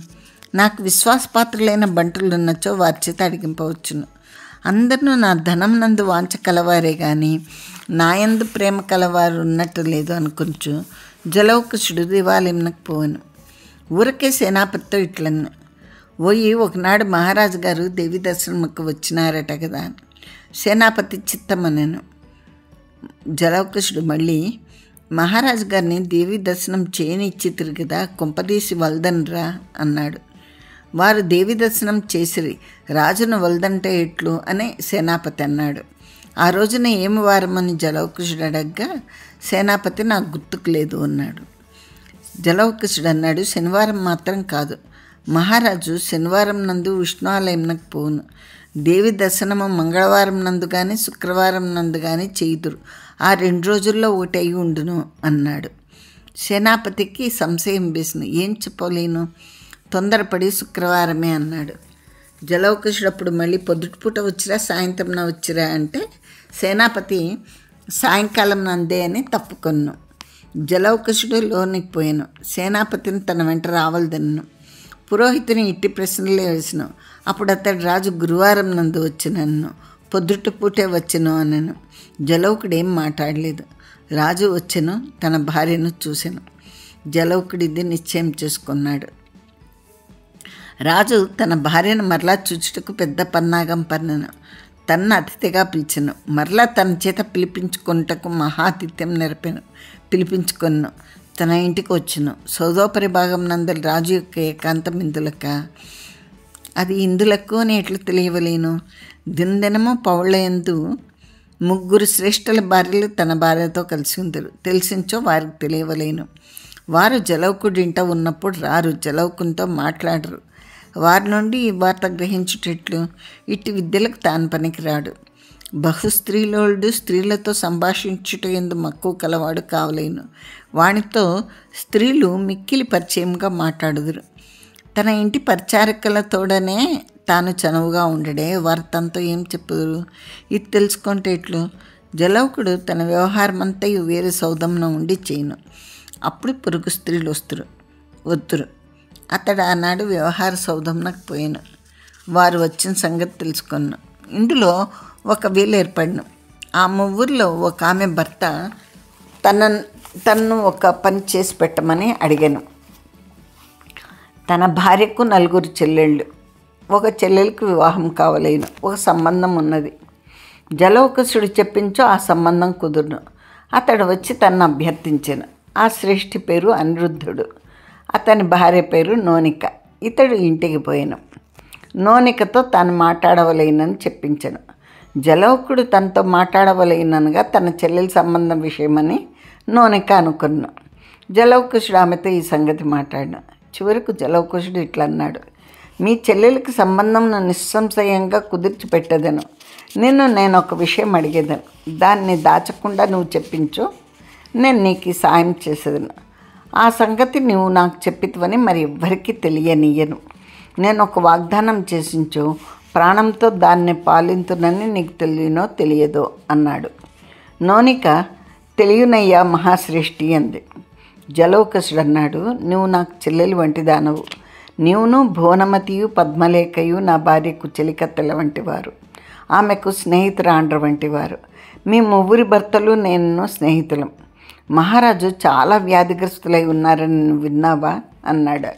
నాకు విశ్వాసపాత్రులైన బంటులు ఉన్నచో వారి చేత అడిగింపవచ్చును. అందరూ నా ధనం నందు వాంచ కలవారే కానీ నాయందు ప్రేమ కలవారు ఉన్నట్టు లేదు అనుకుంటూ జలౌకుశుడు దేవాలయంకు పోవెను. ఊరకే సేనాపతితో ఇట్లన్ను, పోయి ఒకనాడు మహారాజు గారు దేవి దర్శనముకు వచ్చినారట కదా. సేనాపతి చిత్తమనెను. జలౌకుశుడు మళ్ళీ, మహారాజు గారిని దేవి దర్శనం చేయనిచ్చితిరు కదా, కొంపదీసి వల్దన్రా అన్నాడు. వారు దేవి దర్శనం చేసిరి, రాజును వల్దంటే ఎట్లు అని సేనాపతి అన్నాడు. ఆ రోజున ఏమి వారమని జలౌకుశుడు అడగ్గా సేనాపతి నాకు గుర్తుకు లేదు అన్నాడు. జలౌకుశుడు అన్నాడు, శనివారం మాత్రం కాదు. మహారాజు శనివారం నందు విష్ణు ఆలయంకు పోవును. దేవి దర్శనము మంగళవారం నందు కానీ శుక్రవారం నందు కానీ చేయుదురు. ఆ 2 రోజుల్లో ఒకటి అయి ఉండును అన్నాడు. సేనాపతికి సంశయం వేసింది. ఏం చెప్పలేను, తొందరపడి శుక్రవారమే అన్నాడు. జలౌకుశుడు అప్పుడు మళ్ళీ పొద్దుటిపూట వచ్చిరా సాయంత్రం వచ్చిరా అంటే సేనాపతి సాయంకాలం నందే అని తప్పుకొన్ను. జలౌకుశుడు లోనికి పోయాను. సేనాపతిని తన వెంట రావలదన్ను. పురోహితుని ఇట్టి ప్రశ్నలే వేసిన. అప్పుడు అతడు రాజు గురువారం నందు వచ్చినన్ను, పొద్దుటిపూటే వచ్చెను అనను. జలౌకుడు ఏం మాట్లాడలేదు. రాజు వచ్చెను, తన భార్యను చూశాను. జలౌకుడు ఇది నిశ్చయం చేసుకున్నాడు. రాజు తన భార్యను మరలా చూచుటకు పెద్ద పన్నాగం పన్నెను. తన్ను అతిథిగా పిలిచెను. మరలా తన చేత పిలిపించుకొనుటకు మహాతిథ్యం నెరపెను. పిలిపించుకొను తన ఇంటికి వచ్చును. సౌదోపరి భాగం నందలి రాజు యొక్క ఏకాంతం ఇందులక, అది ఇందులకు అని ఎట్లు తెలియవలేను. దినదినము పౌళ్ళయందు 3 శ్రేష్ఠుల భార్యలు తన భార్యతో కలిసి ఉందరు. తెలిసించో వారికి తెలియవలేను. వారు జలౌకుడింట ఉన్నప్పుడు రారు, జలౌకునితో మాట్లాడరు. వారి నుండి ఈ వార్త గ్రహించుటట్లు ఇట్టి విద్యలకు తాను పనికిరాడు. బహుస్త్రీలోడు స్త్రీలతో సంభాషించుట ఎందు మక్కువ కలవాడు కావలేను. వానితో స్త్రీలు మిక్కిలి పరిచయంగా మాట్లాడుదురు. తన ఇంటి పరిచారికలతోడనే తాను చనువుగా ఉండడే వారు తనతో ఏం చెప్పుదురు? ఇది తెలుసుకుంటే ఎట్లు? జలౌకుడు తన వ్యవహారం అంతా వేరే సౌధంలో ఉండి చేయను. అప్పుడు పొరుగు స్త్రీలు వద్దురు. అతడు ఆనాడు వ్యవహార సౌధంలోకి పోయాను. వారు వచ్చిన సంగతి తెలుసుకున్నాను. ఇందులో ఒక వీలు ఏర్పడిను. ఆ ముగ్గురిలో ఒక ఆమె భర్త తన్ను ఒక పని చేసి పెట్టమని అడిగాను. తన భార్యకు 4 చెల్లెళ్ళు. ఒక చెల్లెలకు వివాహం కావలేను. ఒక సంబంధం ఉన్నది. జలౌకుశుడు చెప్పించో ఆ సంబంధం కుదురును. అతడు వచ్చి తన్ను అభ్యర్థించాను. ఆ శ్రేష్ఠి పేరు అనిరుద్ధుడు. అతని భార్య పేరు నోనిక. ఇతడు ఇంటికి పోయాను. నోనికతో తాను మాట్లాడవలేనని చెప్పించాను. జలౌకుడు తనతో మాట్లాడవలేననగా తన చెల్లెల సంబంధం విషయమని నోనిక అనుకున్నాను. జలౌకుశుడు ఆమెతో ఈ సంగతి మాట్లాడిన. చివరకు జలౌకుశుడు ఇట్లా అన్నాడు, మీ చెల్లెలకి సంబంధం నిస్సంశయంగా కుదిర్చి పెట్టేదను. నేను ఒక విషయం అడిగేదను. దాన్ని దాచకుండా నువ్వు చెప్పించు, నేను నీకు సాయం చేసేదను. ఆ సంగతి నువ్వు నాకు చెప్పితివని మరి ఎవ్వరికీ తెలియనియ్యను. నేను ఒక వాగ్దానం చేసించు, ప్రాణంతో దాన్ని పాలింతునని నీకు తెలియనో తెలియదో అన్నాడు. నోనిక, తెలియనయ్యా మహాశ్రేష్ఠి అంది. జలౌకసుడు అన్నాడు, నువ్వు నాకు చెల్లెలు వంటి దానవు. నీవును భువనమతియు పద్మలేఖయు నా భార్యకు చెలికత్తెల వంటివారు, ఆమెకు స్నేహితురాండ్ర వంటివారు. మీ ముగ్గురి భర్తలు నేను స్నేహితులం. మహారాజు చాలా వ్యాధిగ్రస్తులై ఉన్నారని నువ్వు విన్నావా అన్నాడు.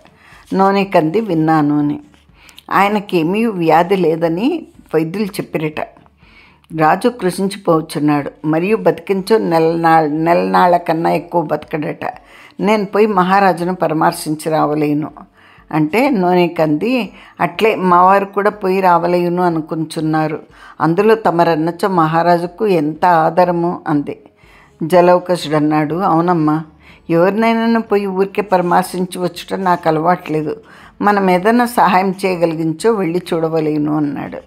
నోనికంది, విన్నాను అని. ఆయనకేమీ వ్యాధి లేదని వైద్యులు చెప్పిరట. రాజు కృషించిపోవచ్చున్నాడు, మరియు బతికించో నెలనాళ్ళ కన్నా ఎక్కువ బతకడట. నేను పోయి మహారాజును పరామర్శించి రావలేను అంటే నోనికంది, అట్లే మావారు కూడా పోయి రావలేను అనుకుంటున్నారు. అందులో తమరన్నచో మహారాజుకు ఎంత ఆదరము అంది. జలౌకసుడు అన్నాడు, అవునమ్మా, ఎవరినైనా పోయి ఊరికే పరామర్శించి వచ్చుట నాకు అలవాట్లేదు. మనం ఏదైనా సహాయం చేయగలిగించో వెళ్ళి చూడవలేను అన్నాడు.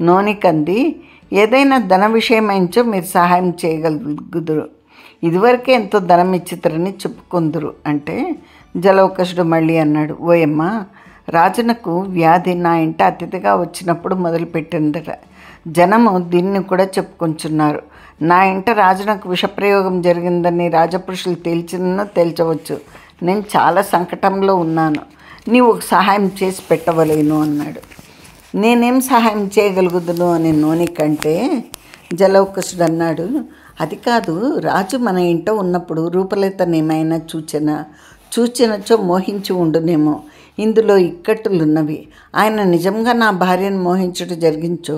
నోనికంది, ఏదైనా ధన విషయమైంచో మీరు సహాయం చేయగలుగుదురు. ఇదివరకే ఎంతో ధనం ఇచ్చితరని చెప్పుకుందురు అంటే జలౌకసుడు మళ్ళీ అన్నాడు, ఓయమ్మ, రాజునకు వ్యాధి నా ఇంట అతిథిగా వచ్చినప్పుడు మొదలుపెట్టిందట. జనము దీన్ని కూడా చెప్పుకొంచున్నారు. నా ఇంట రాజునకు విషప్రయోగం జరిగిందని రాజపురుషులు తేల్చవచ్చు. నేను చాలా సంకటంలో ఉన్నాను. నీవు ఒక సహాయం చేసి పెట్టవలేను అన్నాడు. నేనేం సహాయం చేయగలుగుదును అని నోనికంటే జలౌకసుడు అన్నాడు, అది కాదు, రాజు మన ఇంట ఉన్నప్పుడు రూపలేతనేమైనా చూచినచో మోహించి ఉండునేమో. ఇందులో ఇక్కట్టులున్నవి. ఆయన నిజంగా నా భార్యను మోహించుట జరిగించో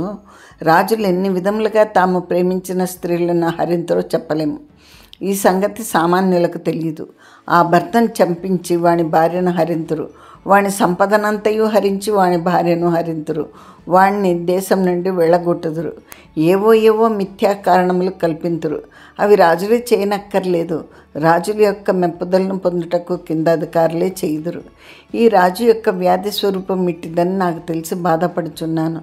రాజులు ఎన్ని విధములుగా తాము ప్రేమించిన స్త్రీలను హరింతరో చెప్పలేము. ఈ సంగతి సామాన్యులకు తెలియదు. ఆ భర్తను చంపించి వాని భార్యను హరింతురు, వాని సంపదనంతయు హరించి వాని భార్యను హరింతురు, వాణ్ణి దేశం నుండి వెళ్ళగొట్టుదురు, ఏవో మిథ్యా కారణములు కల్పింతురు. అవి రాజులే చేయనక్కర్లేదు. రాజుల యొక్క మెప్పుదలను పొందుటకు కింద అధికారులే చేయుదురు. ఈ రాజు యొక్క వ్యాధి స్వరూపం ఇట్టిదని నాకు తెలిసి బాధపడుచున్నాను.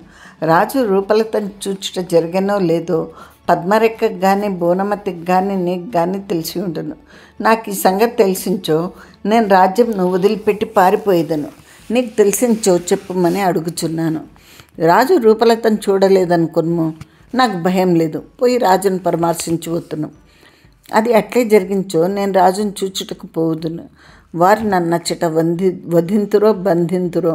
రాజు రూపలతను చూచుట జరిగనో లేదో పద్మరెక్కకు కానీ బోనమతికి కానీ నీకు కానీ తెలిసి ఉండును. నాకు ఈ సంగతి తెలిసించో నేను రాజ్యంను వదిలిపెట్టి పారిపోయేదను. నీకు తెలిసించో చెప్పుమని అడుగుచున్నాను. రాజు రూపలతను చూడలేదనుకొను, నాకు భయం లేదు. పోయి రాజును పరామర్శించి వస్తును. అది అట్లే జరిగించో నేను రాజును చూచుటకు పోవుదును. వారు నన్నచ్చట వధింతురో బంధింతురో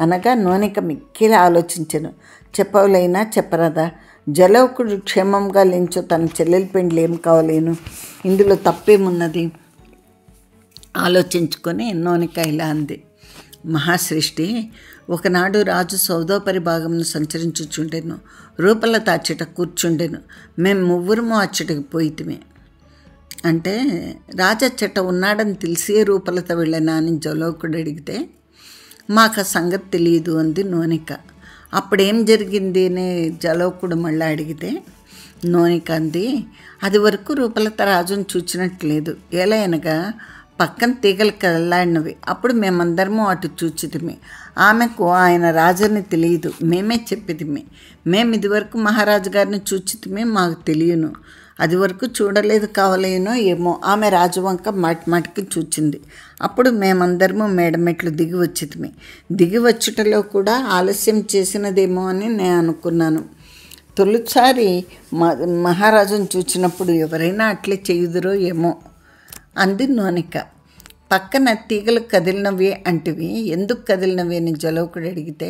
అనగా నోనిక మిక్కిలి ఆలోచించెను. చెప్పవలైనా చెప్పరాదా? జలౌకుడు క్షేమంగా లేంచో తన చెల్లెలి పెండ్లు ఏం కావలేను, ఇందులో తప్పేమున్నది ఆలోచించుకొని నోనిక ఇలా అంది. మహాశ్రేష్ఠి, ఒకనాడు రాజు సౌదోపరి భాగంను సంచరించుచుండెను. రూపలత అచ్చట కూర్చుండెను. మేము ముగ్గురము అచ్చటకి పోయితిమి. అంటే రాజచ్చట ఉన్నాడని తెలిసే రూపలత వెళ్ళనా అని జలౌకుడు అడిగితే, మాకు ఆ సంగతి తెలియదు అంది నోనిక. అప్పుడేం జరిగింది అని జలౌకుడు మళ్ళీ అడిగితే నోనిక అంది, అది వరకు రూపలత రాజును చూచినట్లేదు. ఎలా అనగా పక్కన తీగలు కదలాడినవి. అప్పుడు మేమందరము అటు చూచితిమి. ఆమెకు ఆయన రాజుని తెలియదు, మేమే చెప్పితిమి. మేము ఇదివరకు మహారాజు గారిని చూచితిమి, మాకు తెలియను. అది వరకు చూడలేదు కావలేనో ఏమో. ఆమె రాజు వంక మాటికి చూచింది. అప్పుడు మేమందరము మేడమెట్లు దిగి వచ్చితిమి. దిగి వచ్చుటలో కూడా ఆలస్యం చేసినదేమో అని నేను అనుకున్నాను. తొలిసారి మహారాజును చూచినప్పుడు ఎవరైనా అట్లే చేయుదురో ఏమో అంది నోనిక. పక్కన తీగలు కదిలినవి అంటివి, ఎందుకు కదిలినవి అని జలౌకుడు అడిగితే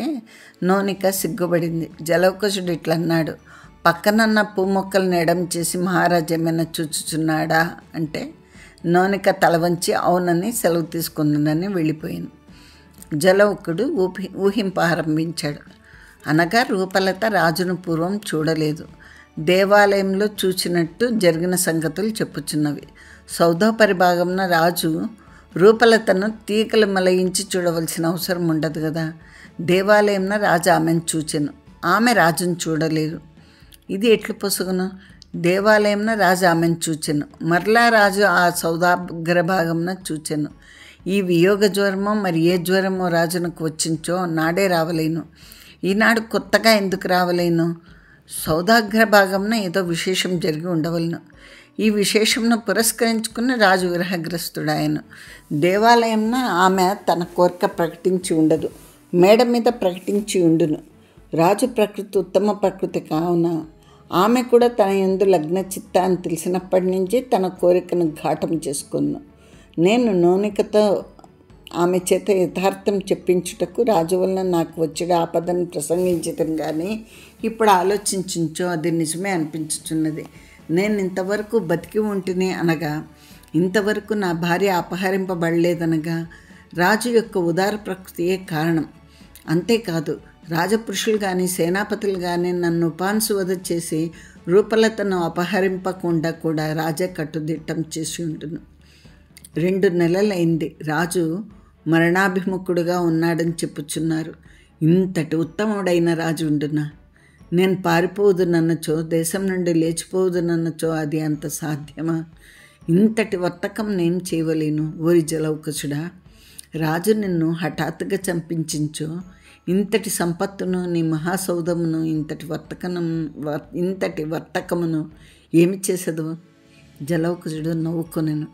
నోనిక సిగ్గుపడింది. జలౌకసుడు ఇట్లన్నాడు, పక్కనన్న పూ మొక్కలను ఎడం చేసి మహారాజు ఏమైనా చూచుచున్నాడా అంటే నోనిక తల వంచి అవునని సెలవు తీసుకుందని వెళ్ళిపోయింది. జలౌకుడు ఊహింపారంభించాడు. అనగా రూపలత రాజును పూర్వం చూడలేదు. దేవాలయంలో చూచినట్టు జరిగిన సంగతులు చెప్పుచున్నవి. సౌదోపరి భాగంన రాజు రూపలతను తీగలు మలయించి చూడవలసిన అవసరం ఉండదు కదా. దేవాలయంన రాజు ఆమెను చూచెను, ఆమె రాజును చూడలేదు. ఇది ఎట్లు పొసగును? దేవాలయంన రాజు ఆమెను చూచెను, మరలా రాజు ఆ సౌదాగ్రభాగంన చూచెను. ఈ వియోగ జ్వరమో మరి ఏ జ్వరమో రాజునకు వచ్చించో నాడే రావలేను. ఈనాడు కొత్తగా ఎందుకు రావలేను? సౌదాగ్రభాగంన ఏదో విశేషం జరిగి ఉండవలను. ఈ విశేషంను పురస్కరించుకుని రాజు విరహగ్రస్తుడాయను. దేవాలయంన ఆమె తన కోరిక ప్రకటించి ఉండదు, మేడ మీద ప్రకటించి ఉండును. రాజు ప్రకృతి ఉత్తమ ప్రకృతి కావున ఆమె కూడా తన యందు లగ్న చిత్త అని తెలిసినప్పటి నుంచి తన కోరికను ఘాటం చేసుకున్నాను. నేను నోనికతో ఆమె చేత యథార్థం చెప్పించుటకు రాజు వలన నాకు వచ్చిన ఆపదను ప్రసంగించటం కానీ ఇప్పుడు ఆలోచించో అది నిజమే అనిపించుచున్నది. నేను ఇంతవరకు బతికి ఉంటిని అనగా, ఇంతవరకు నా భార్య అపహరింపబడలేదనగా రాజు యొక్క ఉదార ప్రకృతియే కారణం. అంతేకాదు, రాజపురుషులు కానీ సేనాపతులు కానీ నన్ను ఉపాంశువధ చేసి రూపలతను అపహరింపకుండా కూడా రాజే కట్టుదిట్టం చేసి ఉండును. 2 నెలలైంది. రాజు మరణాభిముఖుడుగా ఉన్నాడని చెప్పుచున్నారు. ఇంతటి ఉత్తముడైన రాజు ఉండునా? నేను పారిపోదునన్నచో, దేశం నుండి లేచిపోదునన్నచో అది అంత సాధ్యమా? ఇంతటి వర్తకం నేను చేయవలేను. ఓరి జలౌకసుడా, రాజు నిన్ను హఠాత్తుగా చంపించో, ఇంతటి సంపత్తును నీ మహాసౌధమును ఇంతటి వర్తకమును ఏమి చేసదు? జలౌకసుడు నవ్వుకొనెను.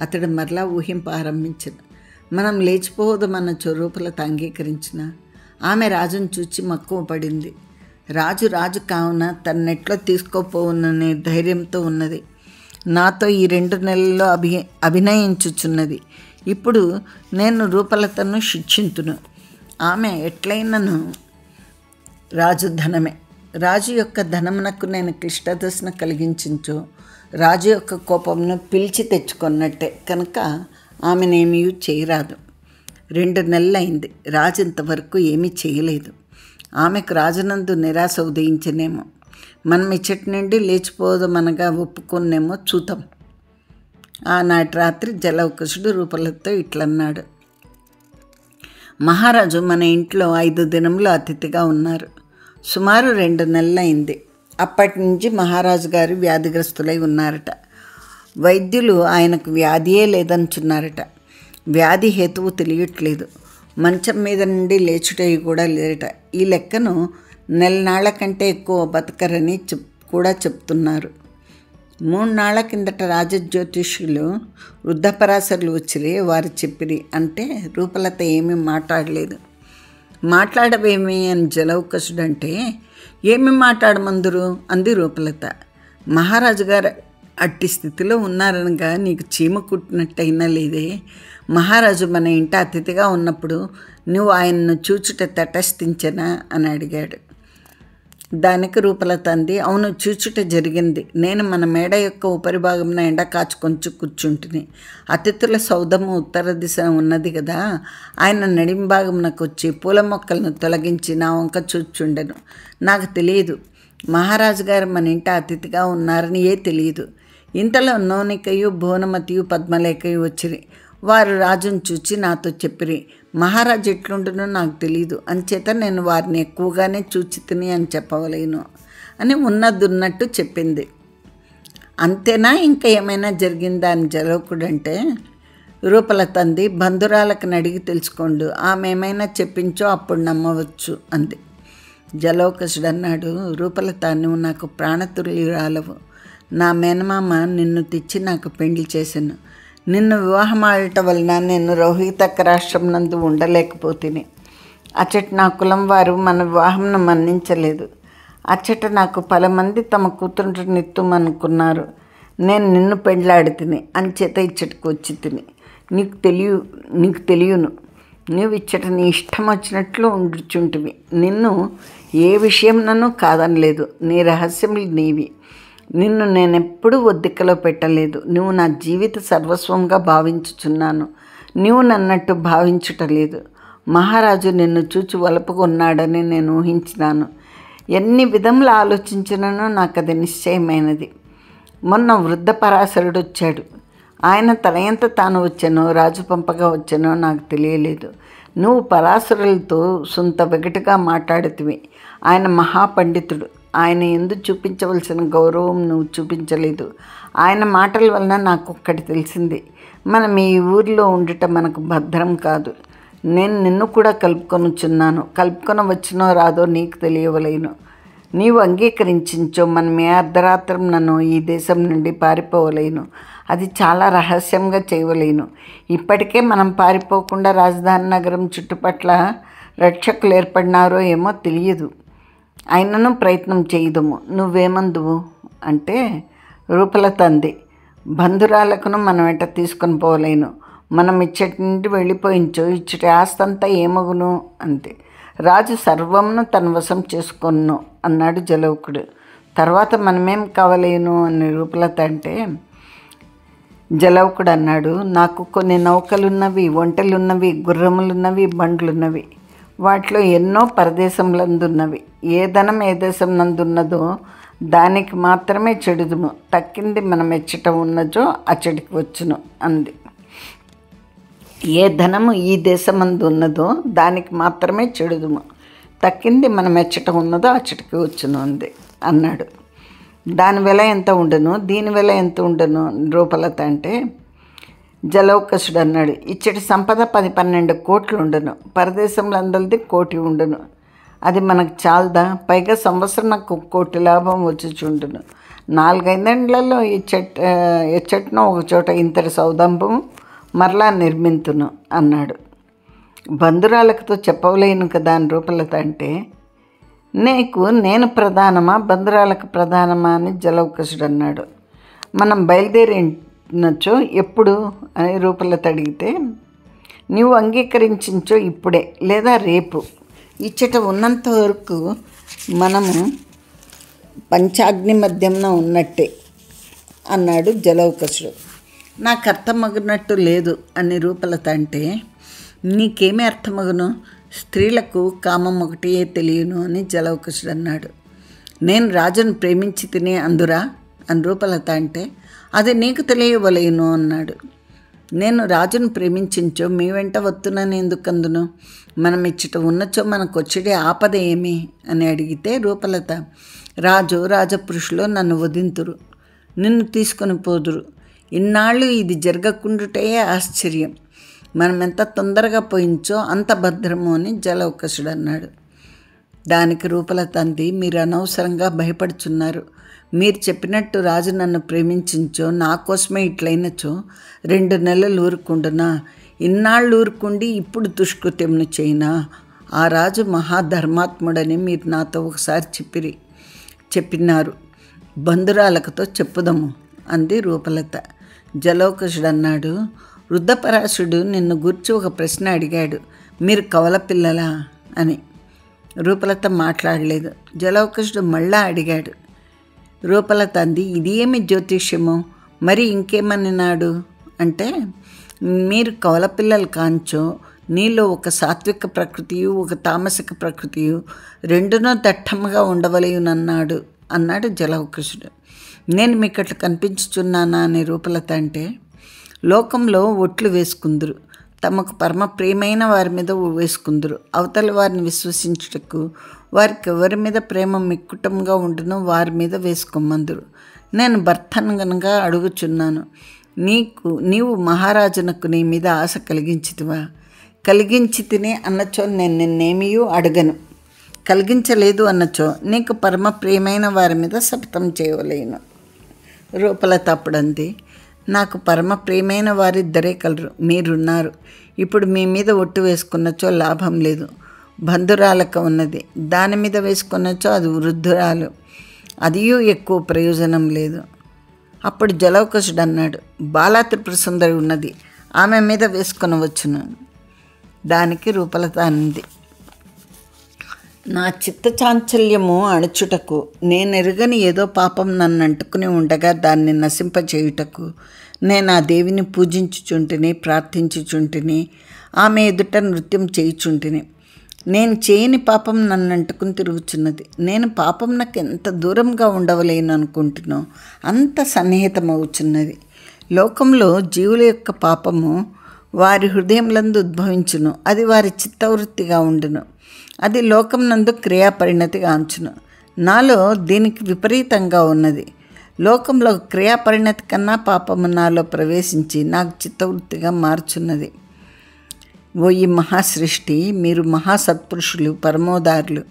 అతడు మరలా ఊహింప ఆరంభించను. మనం లేచిపోవదమన్నచో రూపలత అంగీకరించిన. ఆమె రాజును చూచి మక్కువ పడింది. రాజు కావున తన్నెట్లో తీసుకోపోవుననే ధైర్యంతో ఉన్నది. నాతో ఈ 2 నెలల్లో అభినయించుచున్నది. ఇప్పుడు నేను రూపలతను శిక్షింతును. ఆమె ఎట్లయినను రాజు ధనమే. రాజు యొక్క ధనమునకు నేను క్లిష్టదశను కలిగించో, రాజు యొక్క కోపమును పిలిచి తెచ్చుకున్నట్టే కనుక ఆమెనేమీ చేయరాదు. 2 నెలలైంది. రాజు ఇంతవరకు ఏమీ చేయలేదు. ఆమెకు రాజునందు నిరాశ ఉదయించనేమో. మనం ఇచ్చటి నుండి లేచిపోదామనగా ఒప్పుకునేమో చూద్దాం. ఆనాటి రాత్రి జలౌకసుడు రూపలతో ఇట్లన్నాడు. మహారాజు మన ఇంట్లో 5 దినములు అతిథిగా ఉన్నారు. సుమారు 2 నెలలైంది. అప్పటి నుంచి మహారాజు గారు వ్యాధిగ్రస్తులై ఉన్నారట. వైద్యులు ఆయనకు వ్యాధియే లేదనుచున్నారట. వ్యాధి హేతువు తెలియట్లేదు. మంచం మీద నుండి లేచుటవి కూడా లేరట. ఈ లెక్కను 4 నాళ్ల కంటే ఎక్కువ బతకరని కూడా చెప్తున్నారు. 3 నాళ్ల కిందట రాజజ్యోతిష్యులు వృద్ధపరాశరులు వచ్చిరే, వారు చెప్పిరి అంటే రూపలత ఏమీ మాట్లాడలేదు. మాట్లాడవేమి అని జలౌకసుడంటే, ఏమి మాట్లాడమందురు అంది రూపలత. మహారాజు గారు అట్టి స్థితిలో ఉన్నారనగా నీకు చీమ కుట్టినట్టయినా లేదే. మహారాజు మన ఇంట అతిథిగా ఉన్నప్పుడు నువ్వు ఆయన్ను చూచుట తటస్థించనా అని అడిగాడు. దానికి రూపలత అంది, అవును, చూచుట జరిగింది. నేను మన మేడ యొక్క ఉపరిభాగంన ఎండ కాచుకొంచు కూర్చుంటుని. అతిథుల సౌధము ఉత్తర దిశ ఉన్నది కదా, ఆయన నడింభాగమునకు వచ్చి పూల మొక్కలను తొలగించి నా వంక చూచుండెను. నాకు తెలియదు మహారాజు గారు మన ఇంట అతిథిగా ఉన్నారని తెలియదు. ఇంతలో నోనికయు భువనమతియు పద్మలేఖయు వచ్చిరి. వారు రాజును చూచి నాతో చెప్పిరి, మహారాజు ఎట్లుండునో నాకు తెలియదు, అంచేత నేను వారిని ఎక్కువగానే చూచి తిని అని చెప్పవలేను అని ఉన్నట్టు చెప్పింది. అంతేనా, ఇంకా ఏమైనా జరిగిందా అని జలౌకుడంటే, రూపలత అంది, బంధురాలకు అడిగి తెలుసుకోండు, ఆమె ఏమైనా చెప్పించో అప్పుడు నమ్మవచ్చు అంది. జలౌకసుడు అన్నాడు, రూపలత, నువ్వు నాకు ప్రాణతుల్యురాలవు. నా మేనమామ నిన్ను తెచ్చి నాకు పెండ్లి చేశాను. నిన్ను వివాహం ఆడటం వలన నేను రోహితక్క రాష్ట్రం నందు ఉండలేకపోతేనే. అచ్చట నా కులం వారు మన వివాహంను మన్నించలేదు. అచ్చట నాకు 10 మంది తమ కూతురు నిత్తుమనుకున్నారు. నేను నిన్ను పెండ్లాడి తిని అంచేత ఇచ్చటకు వచ్చి తిని. నీకు తెలియను. నువ్వు ఇచ్చట నీ ఇష్టం వచ్చినట్లు ఉండుచుంటివి. నిన్ను ఏ విషయం నన్ను కాదనలేదు. నీ రహస్యములు నీవి. నిన్ను నేనెప్పుడూ ఒద్దికలో పెట్టలేదు. నువ్వు నా జీవిత సర్వస్వంగా భావించుచున్నాను. నువ్వు నన్నట్టు భావించుటలేదు. మహారాజు నిన్ను చూచి వలపుకున్నాడని నేను ఊహించినాను. ఎన్ని విధములు ఆలోచించినను నాకు అది నిశ్చయమైనది. మొన్న వృద్ధ పరాశరుడు వచ్చాడు. ఆయన తనయంత తాను వచ్చానో రాజు పంపగా వచ్చానో నాకు తెలియలేదు. నువ్వు పరాశరులతో సొంత వెగటుగా మాట్లాడుతివి. ఆయన మహాపండితుడు. ఆయన ఎందు చూపించవలసిన గౌరవం నువ్వు చూపించలేదు. ఆయన మాటల వలన నాకు ఒక్కటి తెలిసింది, మనం ఈ ఊరిలో ఉండటం మనకు భద్రం కాదు. నేను నిన్ను కూడా కలుపుకొని వచ్చినో రాదో నీకు తెలియవలేను. నీవు అంగీకరించించో మనం ఏ అర్ధరాత్రం నన్ను ఈ దేశం నుండి పారిపోవలేను, అది చాలా రహస్యంగా చేయవలేను. ఇప్పటికే మనం పారిపోకుండా రాజధాని నగరం చుట్టుపట్ల రక్షకులు ఏర్పడినారో ఏమో తెలియదు, అయినను ప్రయత్నం చేయదుము. నువ్వేమందువు అంటే రూపలత అంది, బంధురాలకును మనం ఎట తీసుకొని పోలేను, మనం ఇచ్చటి నుండి వెళ్ళిపోయించో ఇచ్చటి ఆస్తంతా ఏమగును అంతే. రాజు సర్వమును తన వశం చేసుకొను అన్నాడు జలౌకుడు. తర్వాత మనమేం కావలేను అని రూపలత అంటే జలౌకుడు అన్నాడు, నాకు కొన్ని నౌకలున్నవి, ఒంటెలున్నవి, గుర్రములున్నవి, బండ్లున్నవి, వాటిలో ఎన్నో పరదేశంలందున్నవి. ఏ ధనం ఏ దేశం నందున్నదో దానికి మాత్రమే చెడుదుము, తక్కింది మనం ఎచ్చట ఉన్నచో అచ్చటికి వచ్చును అంది. ఏ ధనము ఈ దేశమందు ఉన్నదో దానికి మాత్రమే చెడుదుము, తక్కింది మనం ఎచ్చట ఉన్నదో అచ్చటికి వచ్చును అంది అన్నాడు. దాని వెల ఎంత ఉండను, దీని వెల ఎంత ఉండను రూపలత అంటే జలౌకసుడు అన్నాడు, ఇచ్చటి సంపద 10-12 కోట్లు ఉండను, పరదేశంలో అందరిది 1 కోటి ఉండను, అది మనకు చాలదా? పైగా సంవత్సరం నాకు 1 కోటి లాభం వచ్చుచుండును. 4-5 ఏళ్లలో ఎచ్చటనో ఒక చోట ఇంతటి సౌదంభం మరలా నిర్మింతును అన్నాడు. బంధురాలకుతో చెప్పవలేను కదా అని రూపలత అంటే నేను ప్రధానమా బంధురాలకు ప్రధానమా అని జలౌకసుడు అన్నాడు. మనం బయలుదేరినచో ఎప్పుడు అని రూపలత అడిగితే నీవు అంగీకరించించో ఇప్పుడే లేదా రేపు, ఇచ్చట ఉన్నంత వరకు మనము పంచాగ్ని మధ్యంలో ఉన్నట్టే అన్నాడు జలౌకసుడు. నాకు అర్థమగినట్టు లేదు అని రూపలత అంటే నీకేమీ అర్థమగును, స్త్రీలకు కామం ఒకటే తెలియను అని జలౌకసుడు అన్నాడు. నేను రాజును ప్రేమించి తినే అందురా అని రూపలత అంటే అది నీకు తెలియవలేను అన్నాడు. నేను రాజును ప్రేమించించో మీ వెంట వత్తునని ఎందుకు అందును, మనం ఇచ్చట ఉన్నచో మనకు వచ్చేదే ఆపద ఏమి అని అడిగితే రూపలత రాజు రాజపురుషులు నన్ను వధింతురు, నిన్ను తీసుకొని పోదురు, ఇన్నాళ్ళు ఇది జరగకుండుటే ఆశ్చర్యం, మనం ఎంత తొందరగా పోయించో అంత భద్రము అని జలౌకసుడు అన్నాడు. దానికి రూపలత అంది, మీరు అనవసరంగా భయపడుచున్నారు, మీరు చెప్పినట్టు రాజు నన్ను ప్రేమించించో నా కోసమే ఇట్లయినచో 2 నెలలు ఊరుకుండునా, ఇన్నాళ్ళు ఊరుకుండి ఇప్పుడు దుష్కృత్యమును చేయినా, ఆ రాజు మహాధర్మాత్ముడని మీరు నాతో ఒకసారి చెప్పినారు, బంధురాలకుతో చెప్పుదము అంది రూపలత. జలౌకసుడు అన్నాడు, వృద్ధపరాశుడు నిన్ను గూర్చి ఒక ప్రశ్న అడిగాడు, మీరు కవల పిల్లలా అని. రూపలత మాట్లాడలేదు. జలౌకసుడు మళ్ళా అడిగాడు. రూపలత అంది, ఇది ఏమి జ్యోతిష్యము, మరి ఇంకేమన్నాడు అంటే మీరు కవల పిల్లలు కాంచో నీలో ఒక సాత్విక ప్రకృతియు ఒక తామసిక ప్రకృతియు రెండునో దట్టముగా అన్నాడు జలౌకసుడు. నేను మీకు అట్లా కనిపించుచున్నానా అని రూపలత అంటే లోకంలో ఒట్లు వేసుకుందరు, తమకు పరమ ప్రియమైన వారి మీద వేసుకుందరు, అవతల వారిని విశ్వసించుటకు వారికి ఎవరి మీద ప్రేమ మిక్కుటంగా ఉండునో వారి మీద వేసుకోమందురు. నేను భర్తను గనక అడుగుచున్నాను, నీవు మహారాజునకు నీ మీద ఆశ కలిగించి తినే అన్నచో నేను నిన్నేమీయూ అడగను, కలిగించలేదు అన్నచో నీకు పరమ ప్రియమైన వారి మీద శపథం చేయవలేను. రూపలత అప్పుడంది, నాకు పరమ ప్రియమైన వారిద్దరే కలరు, మీరున్నారు, ఇప్పుడు మీ మీద ఒట్టు వేసుకున్నచో లాభం లేదు, బంధురాలక ఉన్నది, దాని మీద వేసుకున్నచో అది వృద్ధురాలు, అదియూ ఎక్కువ ప్రయోజనం లేదు. అప్పుడు జలౌకసుడు అన్నాడు, బాలా త్రిపుర సుందరి ఉన్నది, ఆమె మీద వేసుకొనవచ్చును. దానికి రూపలత అంది, నా చిత్త చాంచల్యము అణుచుటకు నేనెరుగని ఏదో పాపం నన్ను అంటుకుని ఉండగా దాన్ని నశింపచేయుటకు నేను ఆ దేవిని పూజించుచుంటిని, ప్రార్థించుచుంటిని, ఆమె ఎదుట నృత్యం చేయుచుంటిని. నేను చేయని పాపం నన్ను అంటుకుని తిరుగుచున్నది. నేను పాపం నాకు ఎంత దూరంగా ఉండవలేను అనుకుంటున్నో అంత సన్నిహితమవుచున్నది. లోకంలో జీవుల యొక్క పాపము వారి హృదయములందు ఉద్భవించును, అది వారి చిత్తవృత్తిగా ఉండును, అది లోకం నందు క్రియాపరిణతిగా అంచును. నాలో దీనికి విపరీతంగా ఉన్నది. లోకంలో క్రియాపరిణతి కన్నా పాపము నాలో ప్రవేశించి నాకు చిత్తవృత్తిగా మార్చున్నది. ఓ ఈ మహాసృష్టి, మీరు మహాసత్పురుషులు, పరమోదారులు,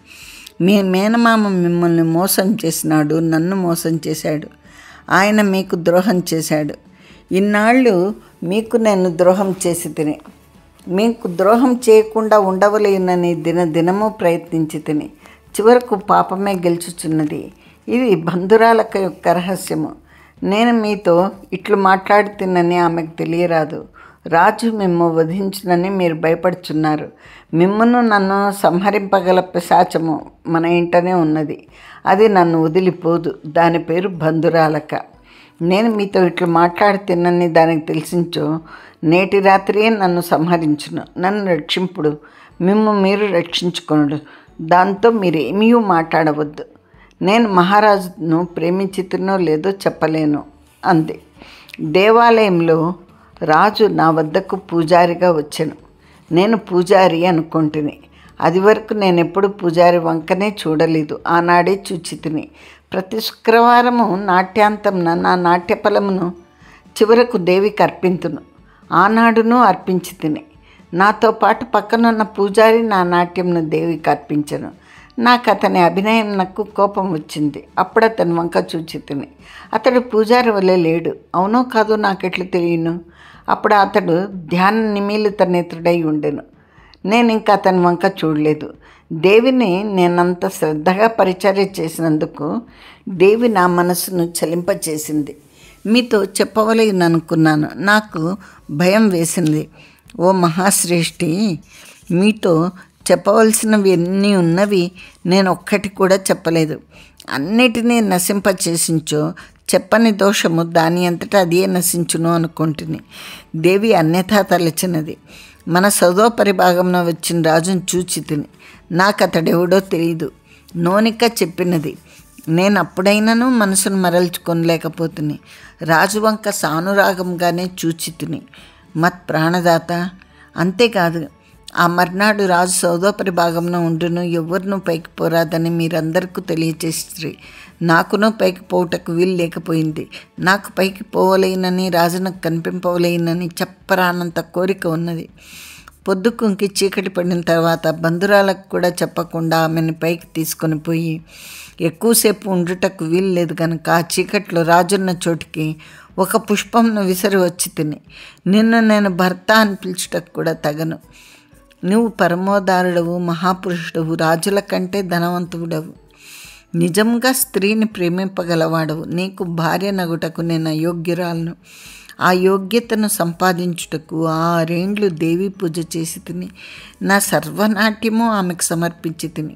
మీ మేనమామ మిమ్మల్ని మోసం చేసినాడు, నన్ను మోసం చేశాడు. ఆయన మీకు ద్రోహం చేశాడు. ఇన్నాళ్ళు మీకు నేను ద్రోహం చేసి తిని, మీకు ద్రోహం చేయకుండా ఉండవలేనని దినదినము ప్రయత్నించి తిని, చివరకు పాపమే గెలుచుచున్నది. ఇది బంధురాలక యొక్క రహస్యము. నేను మీతో ఇట్లు మాట్లాడుతున్నని ఆమెకు తెలియరాదు. రాజు మిమ్ము వధించునని మీరు భయపడుచున్నారు. మిమ్మును నన్ను సంహరింపగల పిశాచము మన ఇంటనే ఉన్నది. అది నన్ను వదిలిపోదు. దాని పేరు బంధురాలక. నేను మీతో ఇట్లు మాట్లాడుతున్నని దానికి తెలిసించో నేటి రాత్రియే నన్ను సంహరించును. నన్ను రక్షింపుడు, మిమ్ము మీరు రక్షించుకొనుడు. దాంతో మీరు ఏమీ మాట్లాడవద్దు. నేను మహారాజును ప్రేమించితునో లేదో చెప్పలేను అంది. దేవాలయంలో రాజు నా వద్దకు పూజారిగా వచ్చాను. నేను పూజారి అనుకుంటుని. అది వరకు నేను ఎప్పుడు పూజారి వంకనే చూడలేదు. ఆనాడే చూచి తిని. ప్రతి శుక్రవారము నాట్యాంతంన నా నాట్య ఫలమును చివరకు దేవికి అర్పింతును. ఆనాడును అర్పించి తిని. నాతో పాటు పక్కనున్న పూజారి నా నాట్యంను దేవికి అర్పించను. నాకు అతని అభినయం నాకు కోపం వచ్చింది. అప్పుడు అతని వంక చూచి తిని. అతడు పూజారి వల్లే లేడు. అవునో కాదో నాకెట్లు తెలియను. అప్పుడు అతడు ధ్యాన నిమీలిత నేత్రుడై ఉండెను. నేను ఇంకా అతని వంక చూడలేదు. దేవిని నేనంత శ్రద్ధగా పరిచర్య చేసినందుకు దేవి నా మనసును చలింపచేసింది. మీతో చెప్పవలెననుకున్నాను. నాకు భయం వేసింది. ఓ మహాశ్రేష్ఠి, మీతో చెప్పవలసినవి ఎన్ని ఉన్నవి నేను ఒక్కటి కూడా చెప్పలేదు. అన్నిటినీ నశింపచేసించో చెప్పని దోషము దాని అంతటా అదే నశించును అనుకుంటుని. దేవి అన్యథా తలచినది. మన సౌదోపరి భాగంలో వచ్చిన రాజును చూచి తిని. నాకు అతడెవడో తెలియదు. నోనిక చెప్పినది. నేను అప్పుడైనాను మనసును మరల్చుకొనలేకపోతుని. రాజు వంక సానురాగంగానే చూచి తిని. మత్ ప్రాణదాత. అంతేకాదు, ఆ మర్నాడు రాజు సౌదోపరి భాగంలో ఉండును, ఎవరినూ పైకి పోరాదని మీరందరికీ తెలియచేసి నాకును పైకి పోవుటకు వీలు లేకపోయింది. నాకు పైకి పోవలేనని, రాజునకు కనిపింపవలేనని చెప్పరానంత కోరిక ఉన్నది. పొద్దుకుంకి చీకటి పడిన తర్వాత బంధురాలకు కూడా చెప్పకుండా ఆమెను పైకి తీసుకొని పోయి ఎక్కువసేపు ఉండుటకు వీలు లేదు కనుక ఆ చీకట్లో రాజున్న చోటికి ఒక పుష్పంను విసిరి వచ్చి తిని. నిన్ను నేను భర్త అని పిలుచుటకు కూడా తగను. నువ్వు పరమోదారుడవు, మహాపురుషుడవు, రాజుల కంటే ధనవంతుడవు, నిజంగా స్త్రీని ప్రేమింపగలవాడవు. నీకు భార్య నగుటకు నేను అయోగ్యురాలను. ఆ యోగ్యతను సంపాదించుటకు 6 ఏండ్లు దేవీ పూజ చేసి తిని. నా సర్వనాట్యము ఆమెకు సమర్పించి తిని.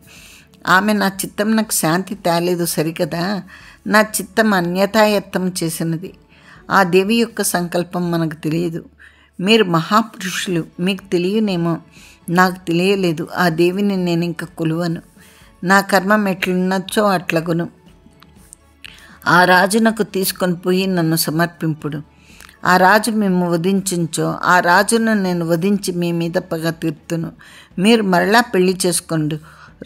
ఆమె నా చిత్తం నాకు శాంతి తేలేదు సరికదా. నా చిత్తం అన్యథాయత్తం చేసినది. ఆ దేవి యొక్క సంకల్పం మనకు తెలియదు. మీరు మహాపురుషులు, మీకు తెలియనేమో, నాకు తెలియలేదు. ఆ దేవిని నేను ఇంకా కొలువను. నా కర్మం ఎట్లున్నచ్చో అట్లగును. ఆ రాజునకు తీసుకొని పోయి నన్ను సమర్పింపుడు. ఆ రాజు మేము వధించుంచో ఆ రాజును నేను వధించి మీ మీద పగ తీర్తును. మీరు మరలా పెళ్లి చేసుకోండు,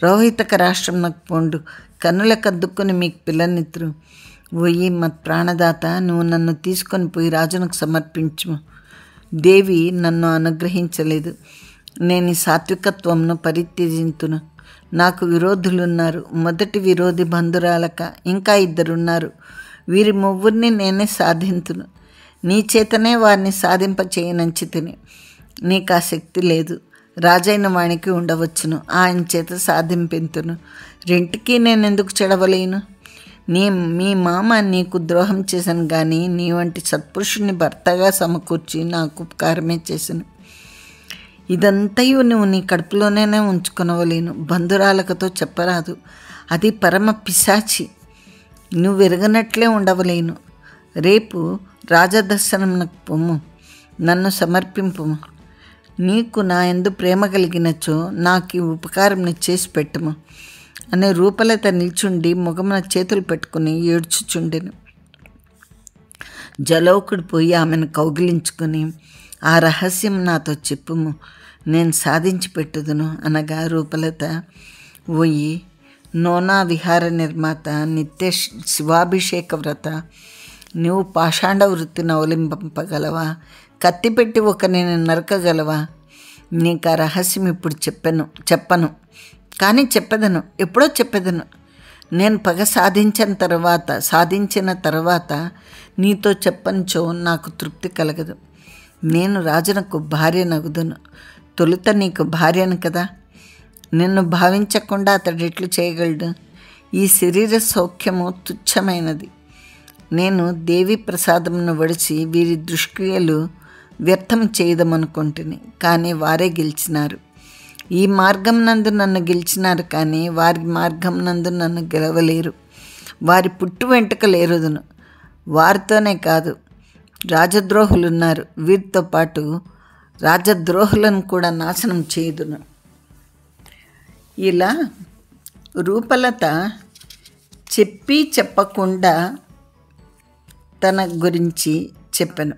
రోహితక రాష్ట్రంకు పోండు, కన్నులకు అద్దుకొని మీకు పిల్లనిత్రు. ఓయి మత్ ప్రాణదాత, నువ్వు నన్ను తీసుకొని పోయి రాజునకు సమర్పించు. దేవి నన్ను అనుగ్రహించలేదు. నేను ఈ సాత్వికత్వంను పరిత్యజింతును. నాకు విరోధులున్నారు. మొదటి విరోధి బంధురాలక, ఇంకా 2 ఉన్నారు. వీరి ముగ్గురిని నేనే సాధింతును. నీ చేతనే వారిని సాధింపచేయనంచి తిని. నీకు ఆ శక్తి లేదు. రాజైన వానికి ఉండవచ్చును, ఆయన చేత సాధింపెంతును. రెంటికి నేను ఎందుకు చెడవలేను? మీ మామ నీకు ద్రోహం చేశాను కానీ నీ వంటి సత్పురుషుని భర్తగా సమకూర్చి నాకు ఉపకారమే చేశాను. ఇదంతయు నువ్వు నీ కడుపులోనే ఉంచుకొనవలేను. బంధురాలకతో చెప్పరాదు. అది పరమ పిశాచి. నువ్వు ఎరగనట్లే ఉండవలేను. రేపు రాజదర్శనమునకు పొమ్ము, నన్ను సమర్పింపుము. నీకు నా యందు ప్రేమ కలిగినచో నాకు ఈ ఉపకారం చేసి పెట్టుము అనే రూపలత నిల్చుండి ముఖమున చేతులు పెట్టుకుని ఏడ్చుచుండెను. జలౌకుడు పోయి ఆమెను కౌగిలించుకొని, ఆ రహస్యం నాతో చెప్పుము, నేను సాధించి పెట్టుదును అనగా రూపలత, ఓయి నోనా విహార నిర్మాత, నిత్య శివాభిషేక వ్రత, నువ్వు పాషాండ వృత్తిని అవలంబింపగలవా? కత్తిపెట్టి నేను నరకగలవా? నీకు ఆ రహస్యం ఇప్పుడు చెప్పను. కానీ చెప్పేదను, ఎప్పుడో చెప్పేదను. నేను పగ సాధించిన తర్వాత నీతో చెప్పనిచో నాకు తృప్తి కలగదు. నేను రాజునకు భార్యనగుదును. తొలుత నీకు భార్యను కదా. నిన్ను భావించకుండా అతడు ఎట్లు చేయగలడు? ఈ శరీర సౌఖ్యము తుచ్చమైనది. నేను దేవి ప్రసాదమును వడిచి వీరి దుష్క్రియలు వ్యర్థం చేయదమనుకుంటుని, కానీ వారే గెలిచినారు. ఈ మార్గం నందు నన్ను గెలిచినారు, కానీ వారి మార్గం నందు నన్ను గెలవలేరు. వారి పుట్టు వెంట్రుకలు ఏరుదును. వారితోనే కాదు, రాజద్రోహులున్నారు, వీరితో పాటు రాజద్రోహులను కూడా నాశనం చేయుదును. ఇలా రూపలత చెప్పి చెప్పకుండా తన గురించి చెప్పాను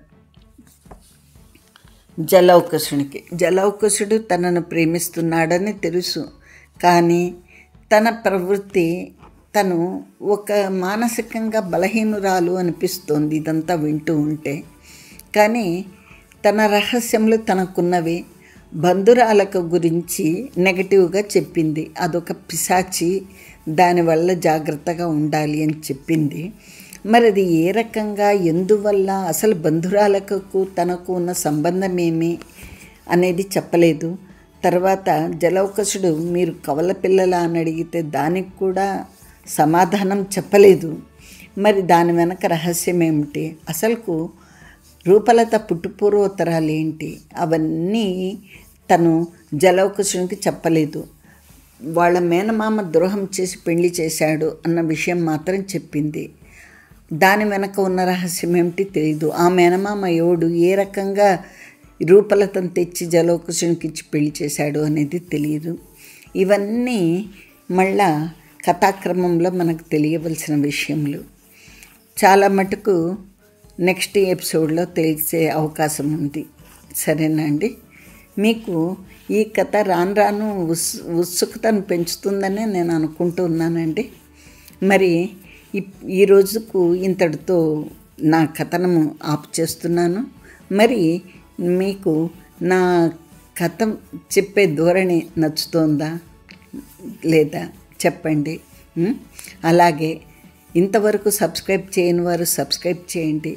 జలౌకసుడు తనను ప్రేమిస్తున్నాడని తెలుసు, కానీ తన ప్రవృత్తి తను ఒక మానసికంగా బలహీనురాలు అనిపిస్తోంది ఇదంతా వింటూ ఉంటే. కానీ తన రహస్యములు తనకున్నవి. బంధురాలకు గురించి నెగటివ్గా చెప్పింది. అదొక పిశాచి, దానివల్ల జాగ్రత్తగా ఉండాలి అని చెప్పింది. మరి అది ఏ రకంగా, ఎందువల్ల, అసలు బంధురాలకు తనకు ఉన్న సంబంధం ఏమి అనేది చెప్పలేదు. తర్వాత జలౌకసుడు మీరు కవల పిల్లలా అని అడిగితే దానికి కూడా సమాధానం చెప్పలేదు. మరి దాని వెనక రహస్యం ఏమిటి, అసలుకు రూపలత పుట్టుపూర్వోత్తరాలు ఏంటి, అవన్నీ తను జలౌకసునికి చెప్పలేదు. వాళ్ళ మేనమామ ద్రోహం చేసి పెళ్లి చేశాడు అన్న విషయం మాత్రం చెప్పింది. దాని వెనక ఉన్న రహస్యం ఏమిటి తెలియదు. ఆ మేనమామ ఎవడు, ఏ రకంగా రూపలతను తెచ్చి జలౌకసునికి ఇచ్చి పెళ్లి చేశాడు అనేది తెలియదు. ఇవన్నీ మళ్ళా కథాక్రమంలో మనకు తెలియవలసిన విషయములు. చాలా మటుకు నెక్స్ట్ ఎపిసోడ్లో తెలిసే అవకాశం ఉంది. సరేనా అండి? మీకు ఈ కథ రాను ఉత్సుకతను పెంచుతుందని నేను అనుకుంటున్నానండి. మరి ఈ రోజుకు ఇంతటితో నా కథనము ఆపు చేస్తున్నాను. మరి మీకు నా కథ చెప్పే ధోరణి నచ్చుతోందా లేదా చెప్పండి. అలాగే ఇంతవరకు సబ్స్క్రైబ్ చేయని వారు సబ్స్క్రైబ్ చేయండి.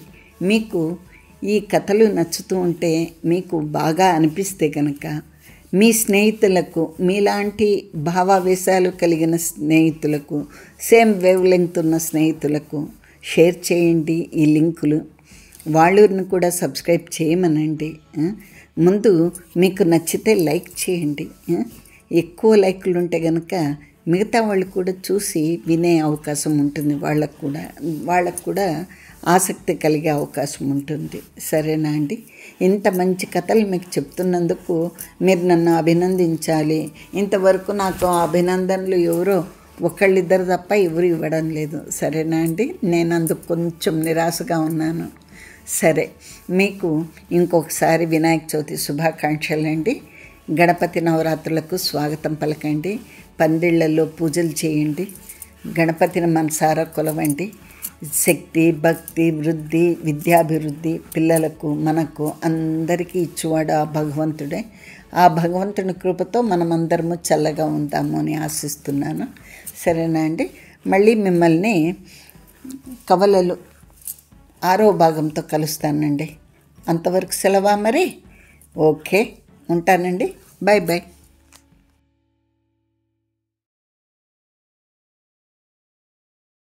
మీకు ఈ కథలు నచ్చుతూ ఉంటే, మీకు బాగా అనిపిస్తే కనుక మీ స్నేహితులకు, మీలాంటి భావావేశాలు కలిగిన స్నేహితులకు, సేమ్ వేవ్ లెంగ్త్ ఉన్న స్నేహితులకు షేర్ చేయండి ఈ లింకులు. వాళ్ళని కూడా సబ్స్క్రైబ్ చేయమనండి. ముందు మీకు నచ్చితే లైక్ చేయండి. ఎక్కువ లైక్లు ఉంటే కనుక మిగతా వాళ్ళు కూడా చూసి వినే అవకాశం ఉంటుంది. వాళ్ళకు కూడా ఆసక్తి కలిగే అవకాశం ఉంటుంది. సరేనా అండి? ఇంత మంచి కథలు మీకు చెప్తున్నందుకు మీరు నన్ను అభినందించాలి. ఇంతవరకు నాకు అభినందనలు ఎవరో ఒకళ్ళిద్దరు తప్ప ఎవరు ఇవ్వడం లేదు. సరేనా అండి? నేను అందుకు కొంచెం నిరాశగా ఉన్నాను. సరే, మీకు ఇంకొకసారి వినాయక చవితి శుభాకాంక్షలండి. గణపతి నవరాత్రులకు స్వాగతం పలకండి. పందిళ్లలో పూజలు చేయండి. గణపతిని మనసారా కొలవండి. శక్తి, భక్తి, వృద్ధి, విద్యాభివృద్ధి పిల్లలకు, మనకు అందరికీ ఇచ్చేవాడు ఆ భగవంతుడే. ఆ భగవంతుని కృపతో మనమందరము చల్లగా ఉంటాము అని ఆశిస్తున్నాను. సరేనా అండి? మళ్ళీ మిమ్మల్ని కవలలు 6వ భాగంతో కలుస్తానండి. అంతవరకు సెలవా మరి? ఓకే, ఉంటానండి. Bye bye.